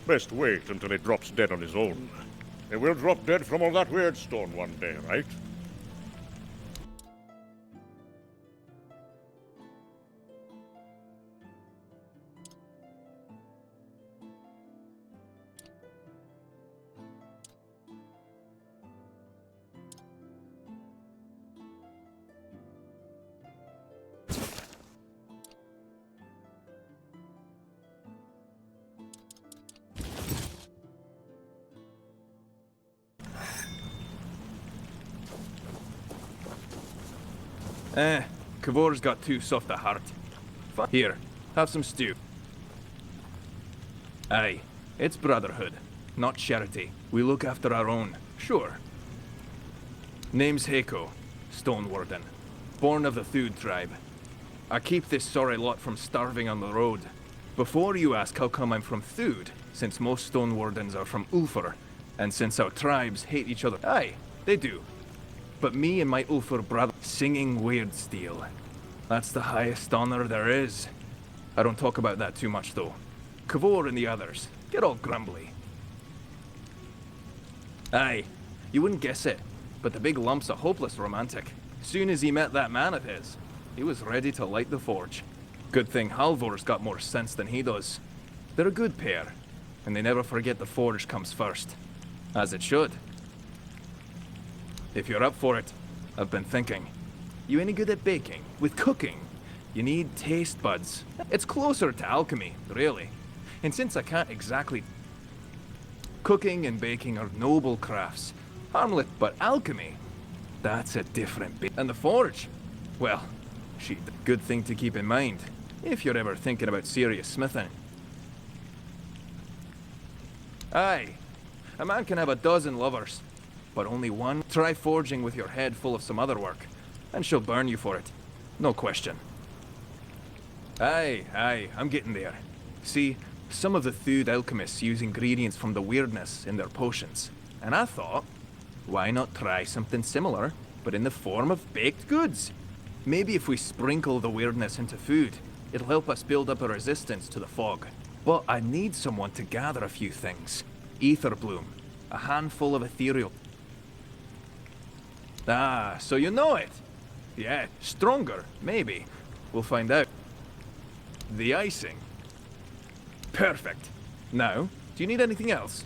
Best wait until he drops dead on his own. He will drop dead from all that weird stone one day, right? Kavor's got too soft a heart. Here, have some stew. Aye, it's brotherhood, not charity. We look after our own, sure. Name's Heiko, Stone Warden. Born of the Thud tribe. I keep this sorry lot from starving on the road. Before you ask how come I'm from Thud, since most Stone Wardens are from Ulfur, and since our tribes hate each other. Aye, they do. But me and my Ulfur brother singing weird steel. That's the highest honor there is. I don't talk about that too much though. Kavor and the others get all grumbly. Aye, you wouldn't guess it, but the big lump's a hopeless romantic. Soon as he met that man of his, he was ready to light the forge. Good thing Halvor's got more sense than he does. They're a good pair, and they never forget the forge comes first. As it should. If you're up for it, I've been thinking. You any good at baking? With cooking? You need taste buds. It's closer to alchemy, really. And since I can't exactly... Cooking and baking are noble crafts. Harmless, but alchemy? That's a different bit. And the forge? Well, good thing to keep in mind, if you're ever thinking about serious smithing. Aye, a man can have a dozen lovers, but only one. Try forging with your head full of some other work, and she'll burn you for it. No question. Aye, I'm getting there. See, some of the Thud alchemists use ingredients from the weirdness in their potions, and I thought, why not try something similar, but in the form of baked goods? Maybe if we sprinkle the weirdness into food, it'll help us build up a resistance to the fog. But I need someone to gather a few things. Ether bloom, a handful of ethereal... Ah, so you know it? Yeah, stronger, maybe. We'll find out. The icing. Perfect. Now, do you need anything else?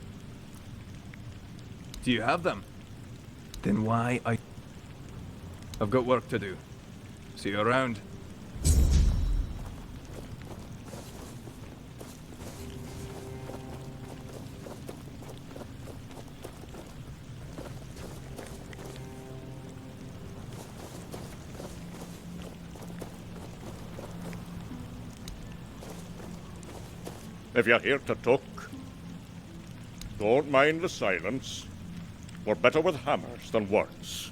Do you have them? Then why I've got work to do. See you around. If you're here to talk, don't mind the silence. We're better with hammers than words.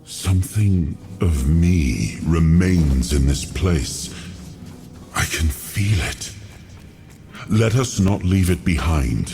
Something of me remains in this place. I can feel it. Let us not leave it behind.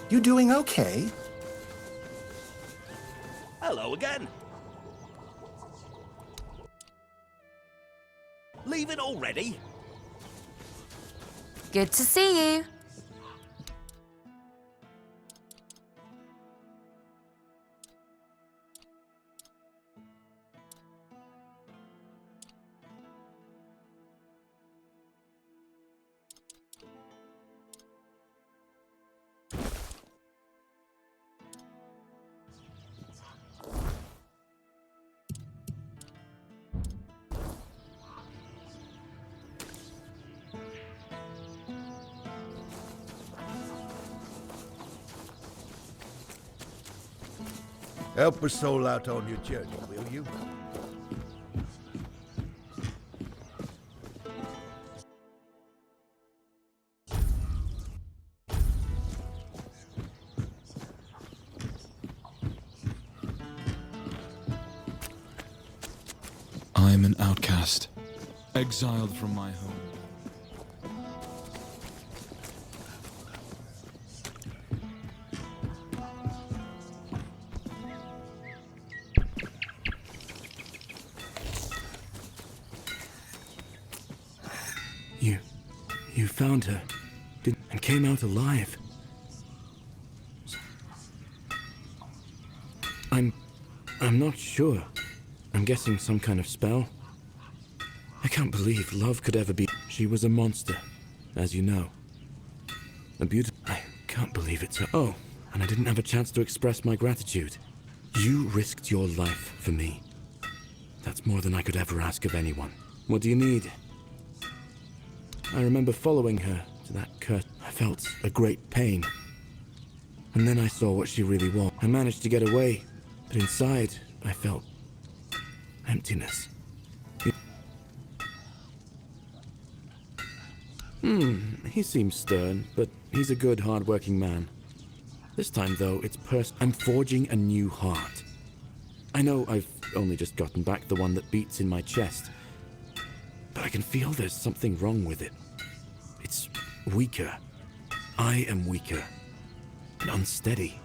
You doing okay? Hello again. Leaving already? Good to see you. Help a soul out on your journey, will you? I am an outcast, exiled from my home. You found her, and came out alive. I'm not sure. I'm guessing some kind of spell. I can't believe love could ever be. She was a monster, as you know. A beautiful. I can't believe it's her. Oh, and I didn't have a chance to express my gratitude. You risked your life for me. That's more than I could ever ask of anyone. What do you need? I remember following her to that curse. I felt a great pain. And then I saw what she really was. I managed to get away, but inside I felt emptiness. He seems stern, but he's a good, hard-working man. This time, though, it's I'm forging a new heart. I know I've only just gotten back the one that beats in my chest, but I can feel there's something wrong with it. It's weaker. I am weaker and unsteady.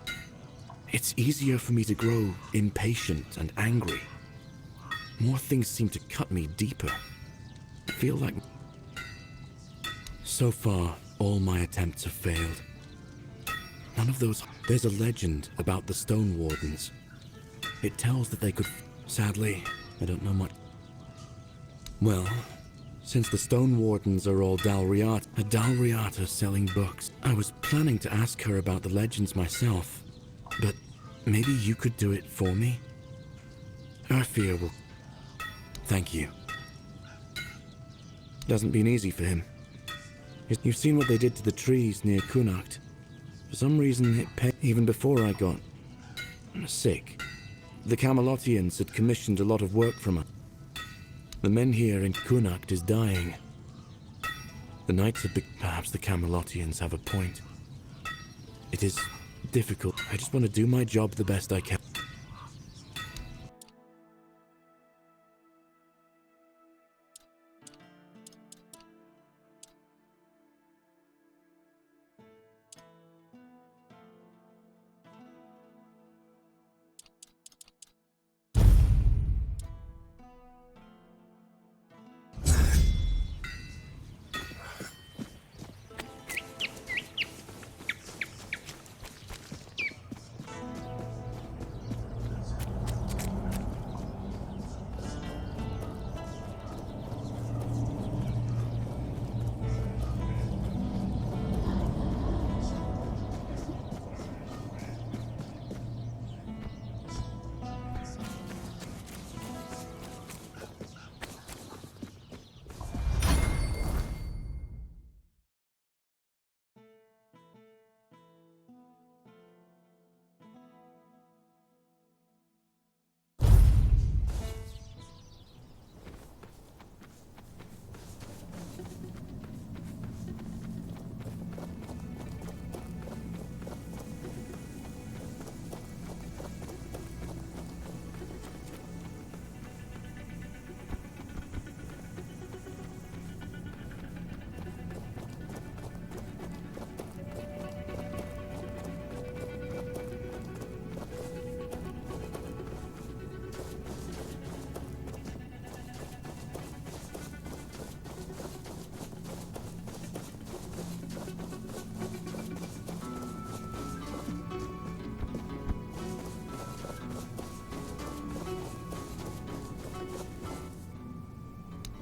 It's easier for me to grow impatient and angry. More things seem to cut me deeper. I feel like... So far, all my attempts have failed. None of those... There's a legend about the Stone Wardens. It tells that they could... Sadly, I don't know much. Well, since the Stone Wardens are all a Dalriata selling books, I was planning to ask her about the legends myself, but maybe you could do it for me? I fear will... Thank you. It hasn't been easy for him. You've seen what they did to the trees near Kunacht. For some reason, it paid even before I got sick. The Camelotians had commissioned a lot of work from us. The men here in Kunacht is dying. The knights have perhaps the Camelotians have a point. It is difficult. I just want to do my job the best I can.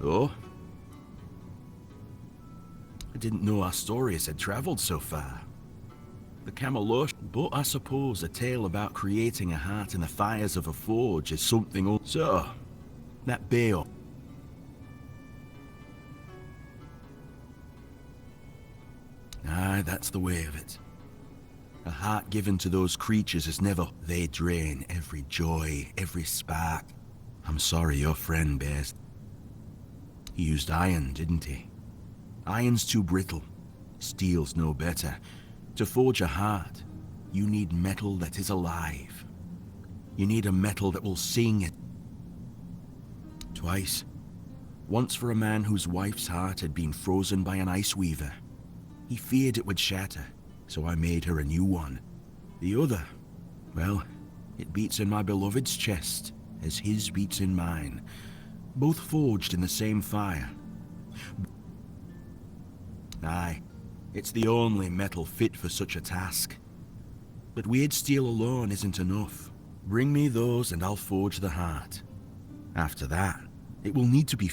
Oh? I didn't know our stories had travelled so far. The Camelot, but I suppose a tale about creating a heart in the fires of a forge is something else. So, that Bayo. Aye, that's the way of it. A heart given to those creatures is never... They drain every joy, every spark. I'm sorry your friend bears... He used iron, didn't he? Iron's too brittle. Steel's no better. To forge a heart, you need metal that is alive. You need a metal that will sing it. Twice. Once for a man whose wife's heart had been frozen by an ice weaver. He feared it would shatter, so I made her a new one. The other, well, it beats in my beloved's chest, as his beats in mine. Both forged in the same fire. Aye, it's the only metal fit for such a task. But weird steel alone isn't enough. Bring me those and I'll forge the heart. After that, it will need to be...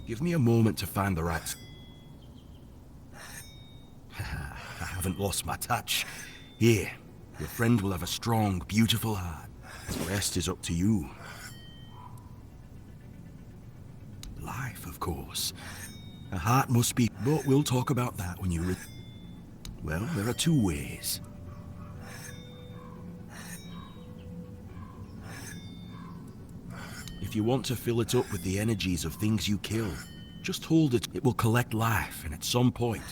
Give me a moment to find the right... I haven't lost my touch. Here, your friend will have a strong, beautiful heart. The rest is up to you. Life, of course. A heart must be... But we'll talk about that when you... Well, there are two ways. If you want to fill it up with the energies of things you kill, just hold it. It will collect life, and at some point,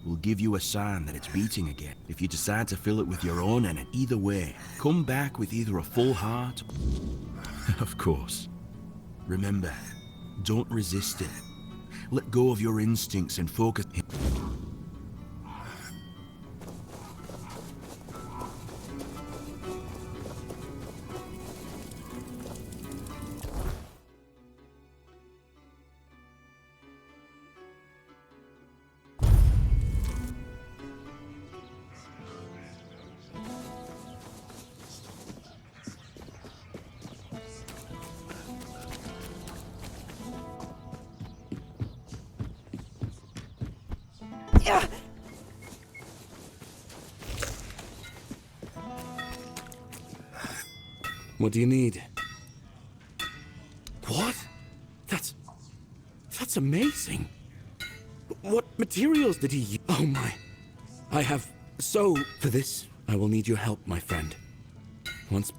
will give you a sign that it's beating again. If you decide to fill it with your own energy, either way, come back with either a full heart... Of course. Remember, don't resist it. Let go of your instincts and focus... What do you need? What? That's amazing. What materials did he use? Oh my. I have... So, for this, I will need your help, my friend. Once...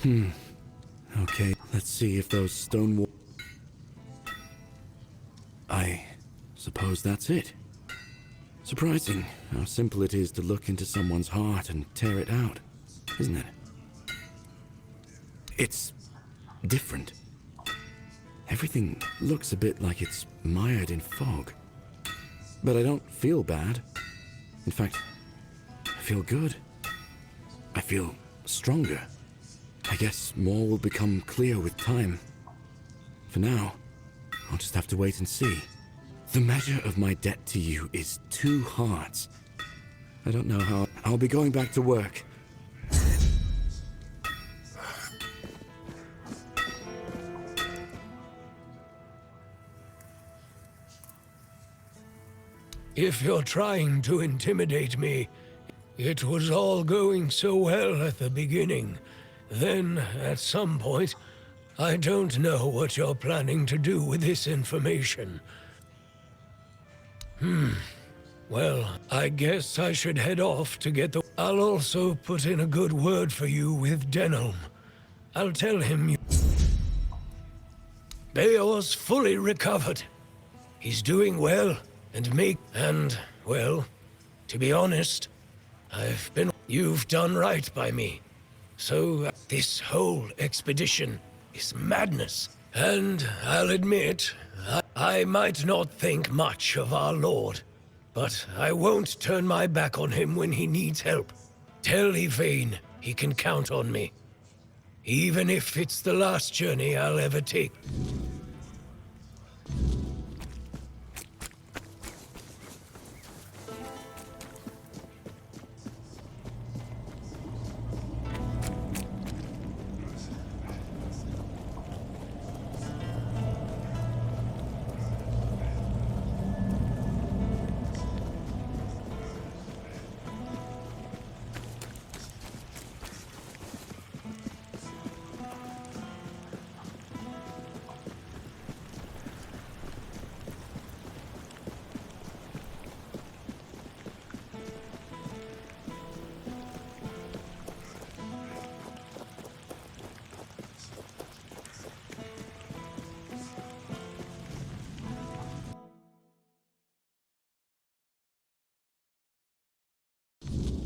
Okay, let's see if those stone walls... I suppose that's it. Surprising how simple it is to look into someone's heart and tear it out, isn't it? It's different. Everything looks a bit like it's mired in fog. But I don't feel bad. In fact, I feel good. I feel stronger. I guess more will become clear with time. For now, I'll just have to wait and see. The measure of my debt to you is 2 hearts. I don't know how... I'll be going back to work. If you're trying to intimidate me, it was all going so well at the beginning. Then, at some point, I don't know what you're planning to do with this information. Well, I guess I should head off to get the... I'll also put in a good word for you with Denholm. I'll tell him you... Beor's fully recovered. He's doing well, and well, to be honest, You've done right by me. So, this whole expedition is madness. And I'll admit, I might not think much of our Lord, but I won't turn my back on him when he needs help. Tell Yvain he can count on me, even if it's the last journey I'll ever take.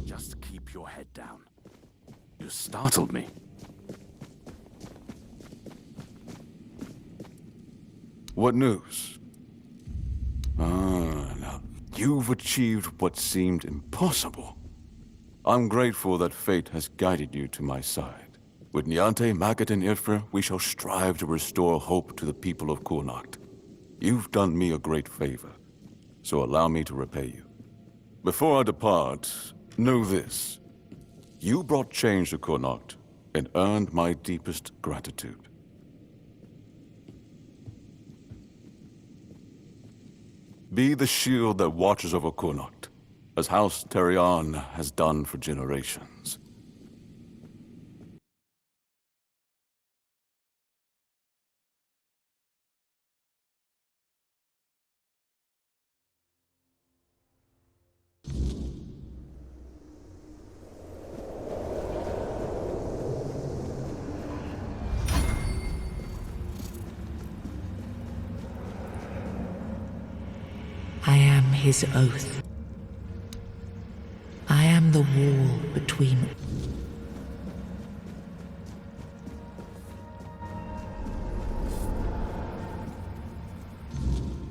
Just keep your head down. You startled me. What news? Now, you've achieved what seemed impossible. I'm grateful that fate has guided you to my side. With Niante, Magat, and Ifra, we shall strive to restore hope to the people of Kurnacht. You've done me a great favor, so allow me to repay you. Before I depart, know this. You brought change to Kurnacht and earned my deepest gratitude. Be the shield that watches over Connacht, as House Terion has done for generations. I am his oath. I am the wall between.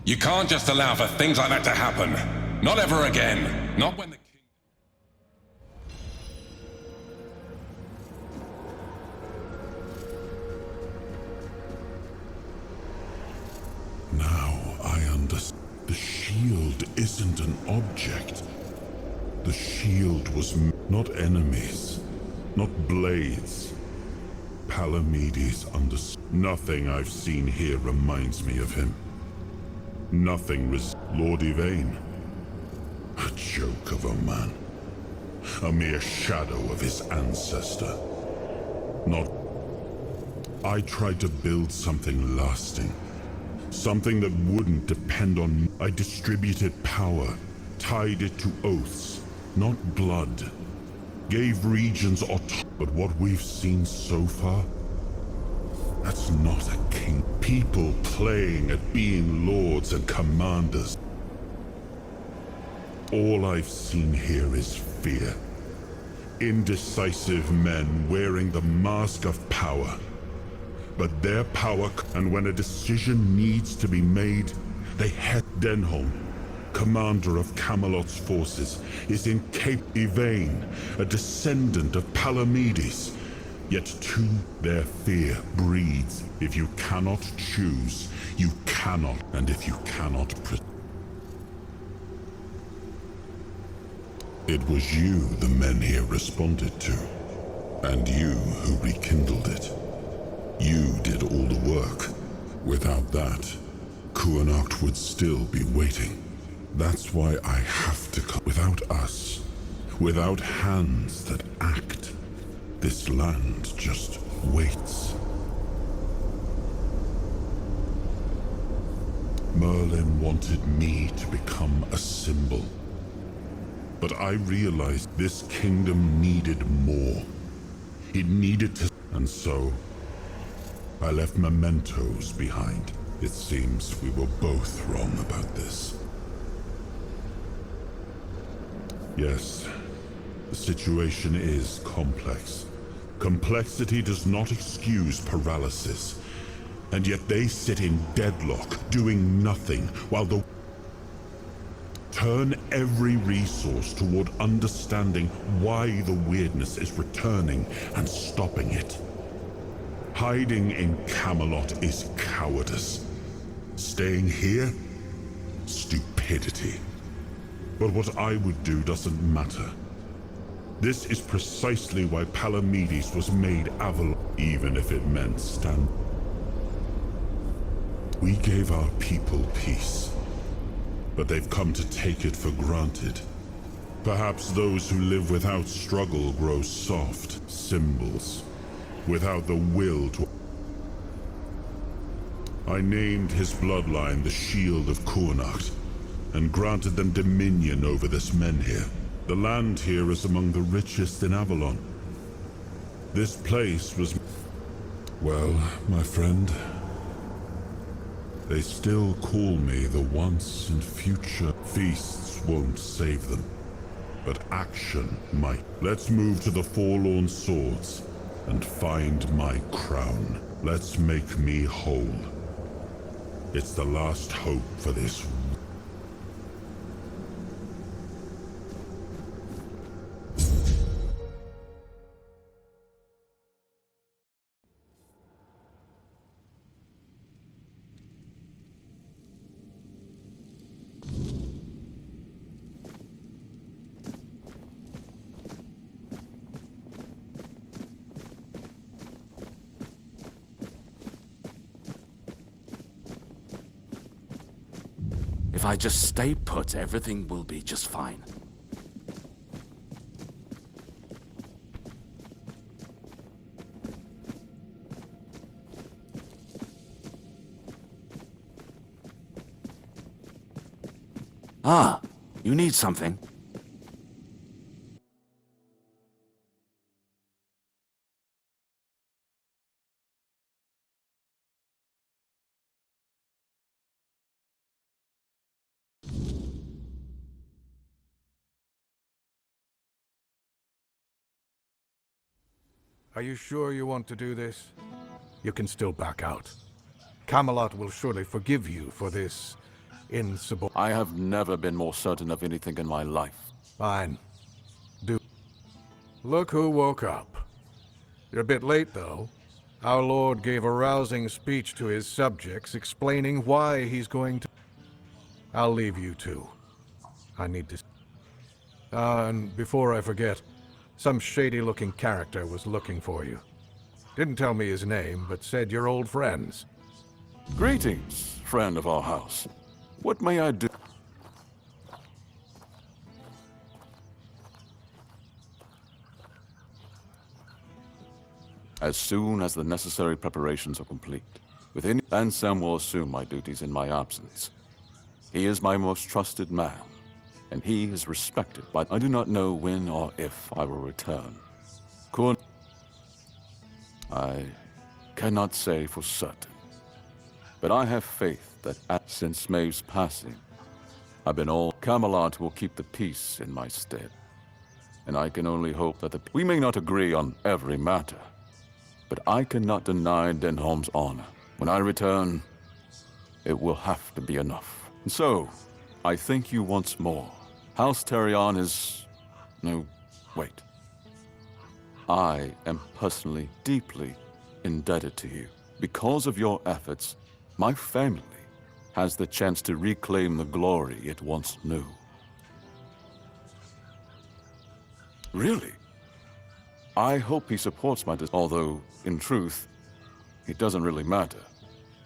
You can't just allow for things like that to happen. Not ever again. Not when the king... Now I understand. The shield isn't an object. The shield was not enemies, not blades. Palamedes understood. Nothing I've seen here reminds me of him. Nothing Lord Yvain. A joke of a man. A mere shadow of his ancestor. Not... I tried to build something lasting. Something that wouldn't depend on me. I distributed power, tied it to oaths, not blood. Gave regions autonomy. But what we've seen so far, that's not a king. People playing at being lords and commanders. All I've seen here is fear. Indecisive men wearing the mask of power. But their power, and when a decision needs to be made, they head. Denholm, commander of Camelot's forces, is incapable. Yvain, a descendant of Palamedes. Yet too, their fear breeds. If you cannot choose, you cannot. And if you cannot... It was you the men here responded to. And you who rekindled it. You did all the work. Without that, Kuanacht would still be waiting. That's why I have to come. Without us, without hands that act, this land just waits. Merlin wanted me to become a symbol. But I realized this kingdom needed more. It needed to... And so, I left mementos behind. It seems we were both wrong about this. Yes, the situation is complex. Complexity does not excuse paralysis. And yet they sit in deadlock, doing nothing, while the... Turn every resource toward understanding why the weirdness is returning and stopping it. Hiding in Camelot is cowardice. Staying here? Stupidity. But what I would do doesn't matter. This is precisely why Palamedes was made Avalon, even if it meant stand. We gave our people peace, but they've come to take it for granted. Perhaps those who live without struggle grow soft symbols, without the will to... I named his bloodline the Shield of Kuanacht, and granted them dominion over this Menhir. The land here is among the richest in Avalon. This place was... Well, my friend, they still call me the once and future. Feasts won't save them, but action might. Let's move to the Forlorn Swords and find my crown. Let's make me whole. It's the last hope for this. If I just stay put, everything will be just fine. Ah, you need something? Are you sure you want to do this? You can still back out. Camelot will surely forgive you for this insubordination. I have never been more certain of anything in my life. Fine. Do. Look who woke up. You're a bit late, though. Our Lord gave a rousing speech to his subjects explaining why he's going to... I'll leave you two. I need to... and before I forget, some shady-looking character was looking for you. Didn't tell me his name, but said you're old friends. Greetings, friend of our house. What may I do? As soon as the necessary preparations are complete, Ansem will assume my duties in my absence. He is my most trusted man, and he is respected by... I do not know when or if I will return. I cannot say for certain, but I have faith that since Maeve's passing, I've been all... Camelot will keep the peace in my stead, and I can only hope that we may not agree on every matter, but I cannot deny Denholm's honor. When I return, it will have to be enough. And so, I thank you once more. House Terion is... no, wait. I am personally deeply indebted to you. Because of your efforts, my family has the chance to reclaim the glory it once knew. Really? I hope he supports my decision, although, in truth, it doesn't really matter.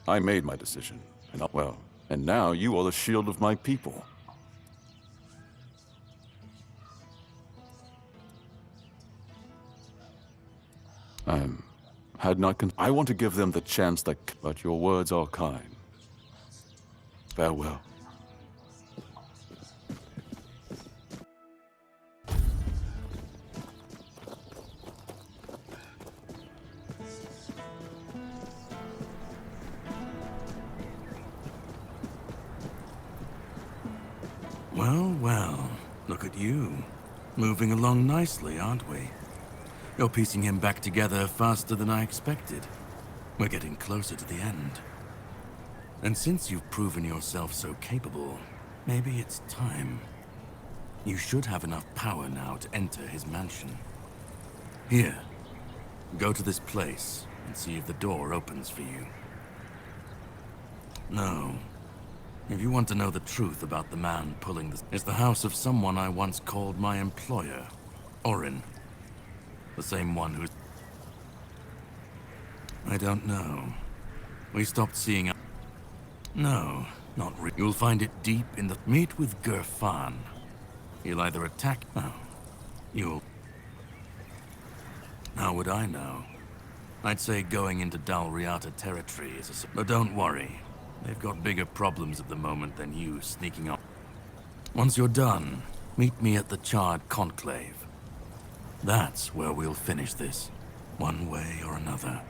I made my decision, and well, and now you are the shield of my people. I want to give them the chance that... But your words are kind. Farewell. Well, well, look at you. Moving along nicely, aren't we? You're piecing him back together faster than I expected. We're getting closer to the end. And since you've proven yourself so capable, maybe it's time. You should have enough power now to enter his mansion. Here, go to this place and see if the door opens for you. No. If you want to know the truth about the man pulling this, it's the house of someone I once called my employer, Orin. The same one who's... I don't know. We stopped seeing... No, not really. You'll find it deep in the... Meet with Gerfan. He'll either attack... Oh, you'll... How would I know? I'd say going into Dalriata territory is a... But don't worry. They've got bigger problems at the moment than you sneaking up. Once you're done, meet me at the Charred Conclave. That's where we'll finish this, one way or another.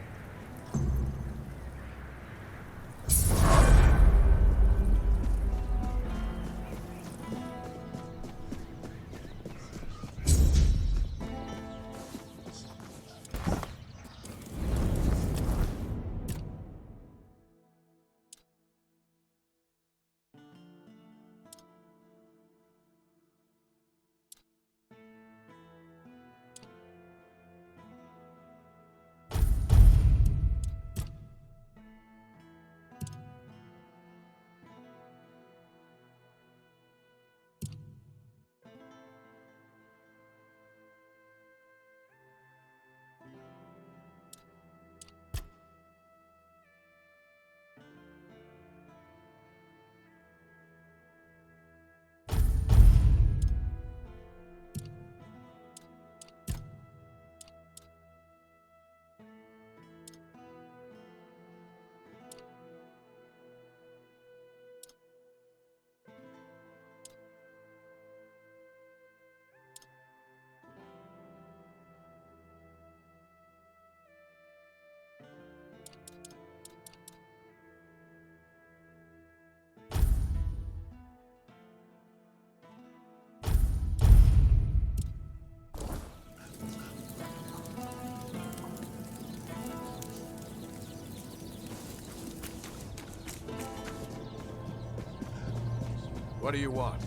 What do you want?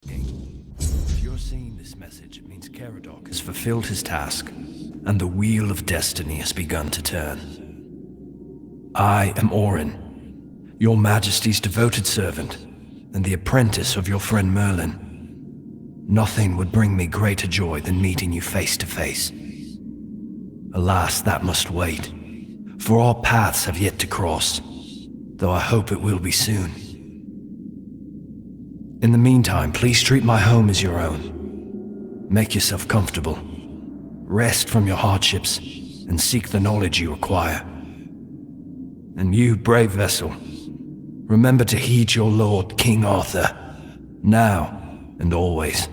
If you're seeing this message, it means Caradoc has fulfilled his task, and the wheel of destiny has begun to turn. I am Orin, your majesty's devoted servant, and the apprentice of your friend Merlin. Nothing would bring me greater joy than meeting you face to face. Alas, that must wait, for our paths have yet to cross, though I hope it will be soon. In the meantime, please treat my home as your own. Make yourself comfortable. Rest from your hardships, and seek the knowledge you require. And you, brave vessel, remember to heed your lord, King Arthur, now and always.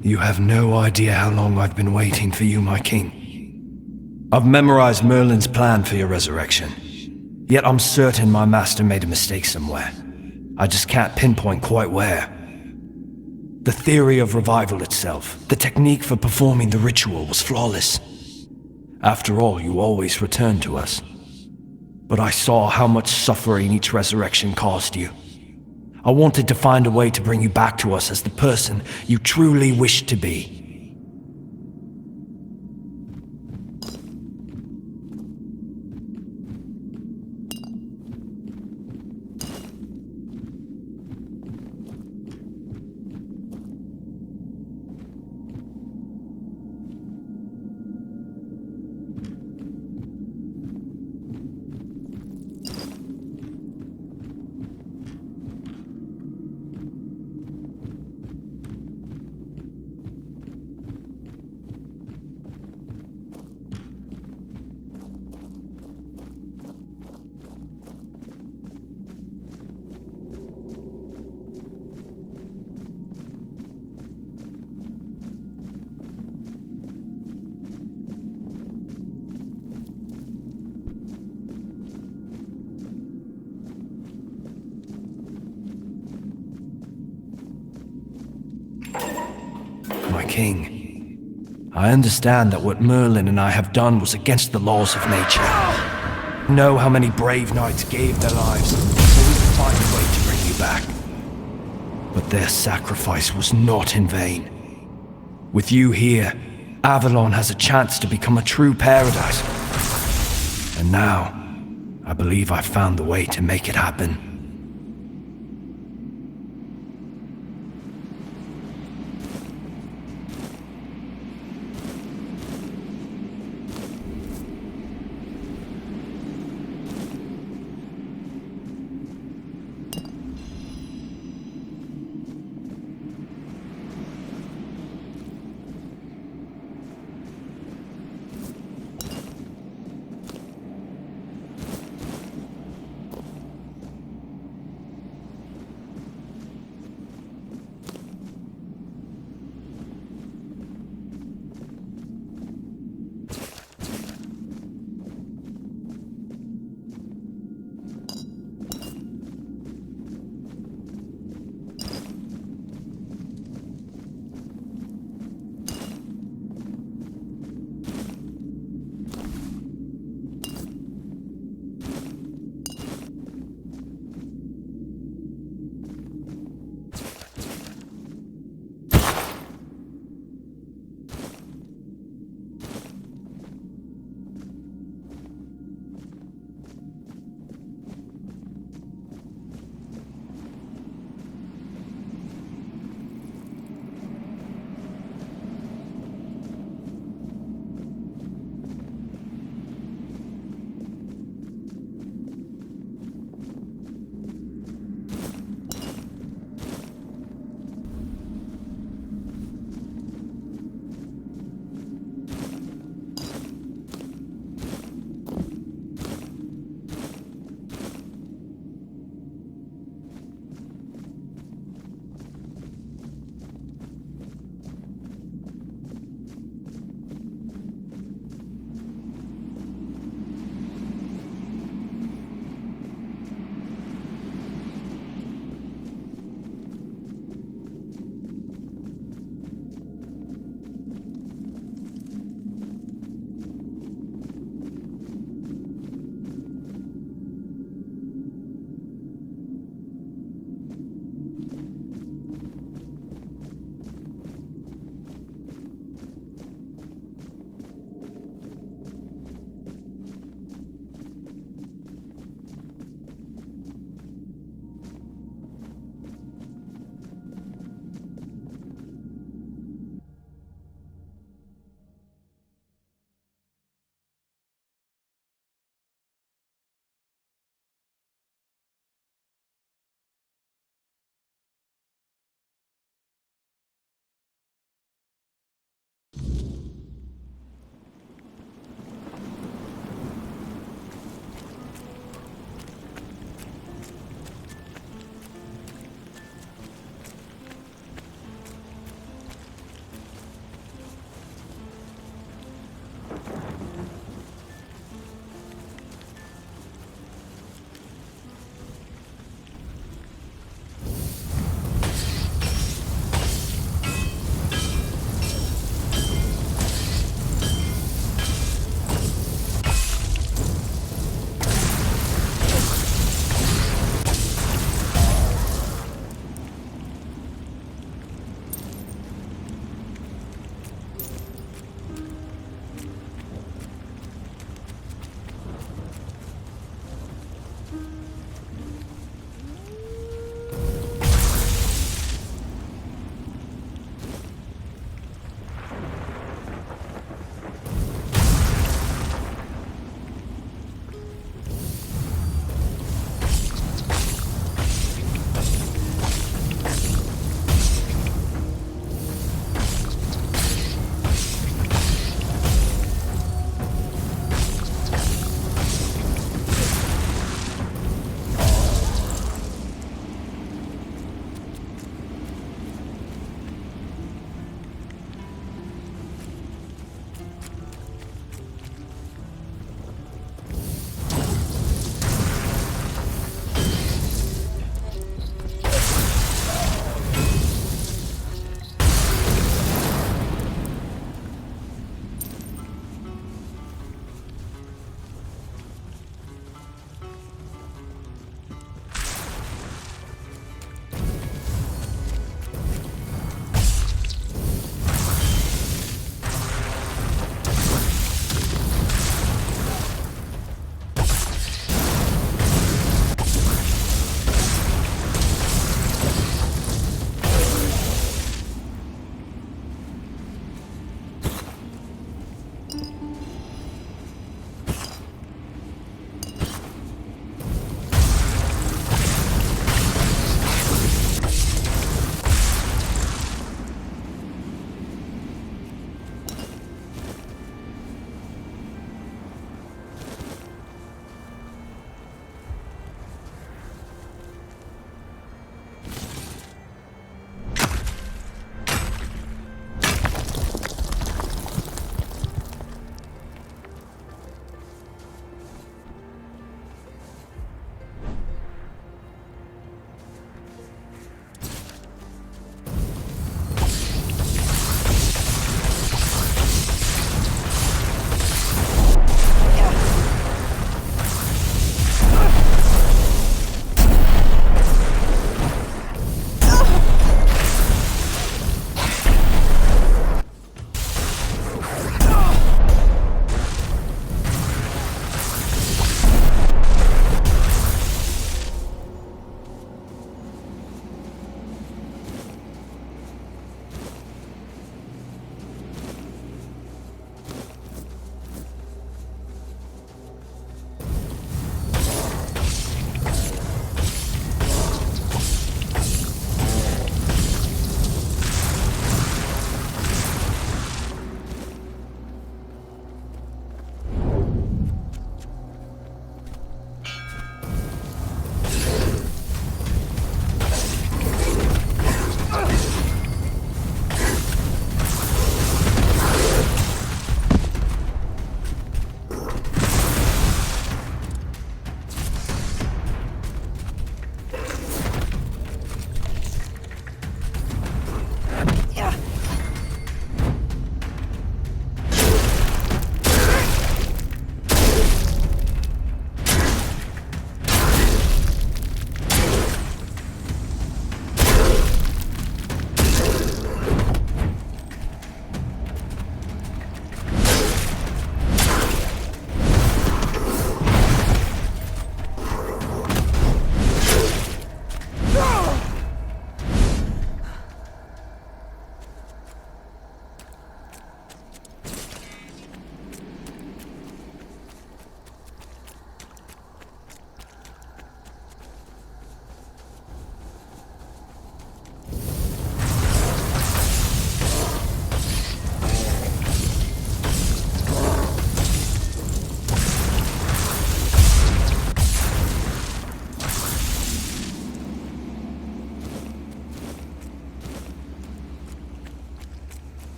You have no idea how long I've been waiting for you, my king. I've memorized Merlin's plan for your resurrection. Yet I'm certain my master made a mistake somewhere. I just can't pinpoint quite where. The theory of revival itself, the technique for performing the ritual was flawless. After all, you always return to us. But I saw how much suffering each resurrection caused you. I wanted to find a way to bring you back to us as the person you truly wished to be. My king, I understand that what Merlin and I have done was against the laws of nature. I know how many brave knights gave their lives so we could find a way to bring you back. But their sacrifice was not in vain. With you here, Avalon has a chance to become a true paradise. And now, I believe I've found the way to make it happen.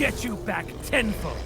get you back tenfold.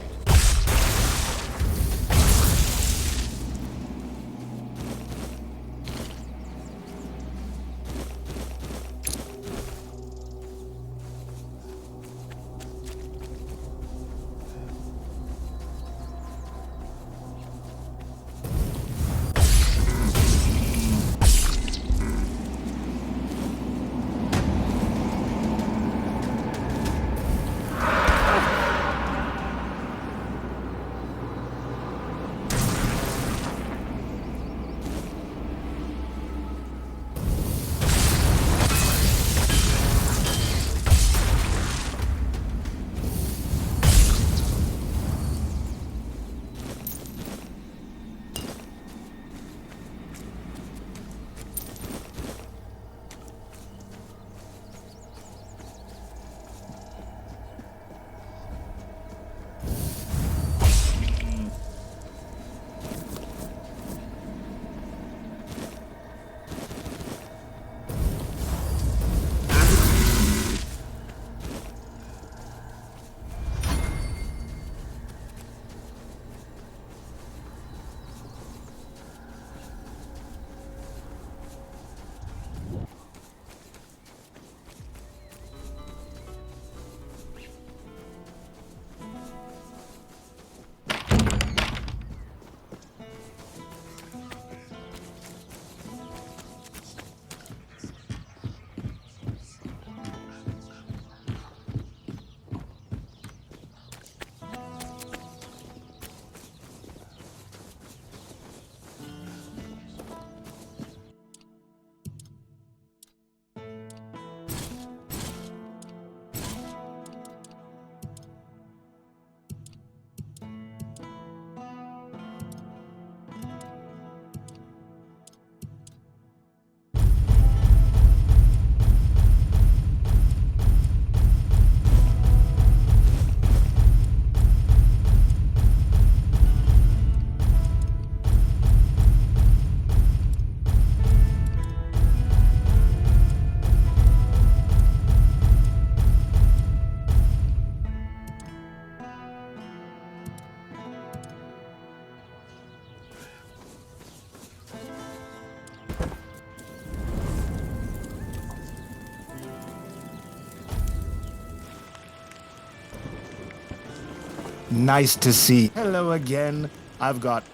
Nice to see. Hello again. I've got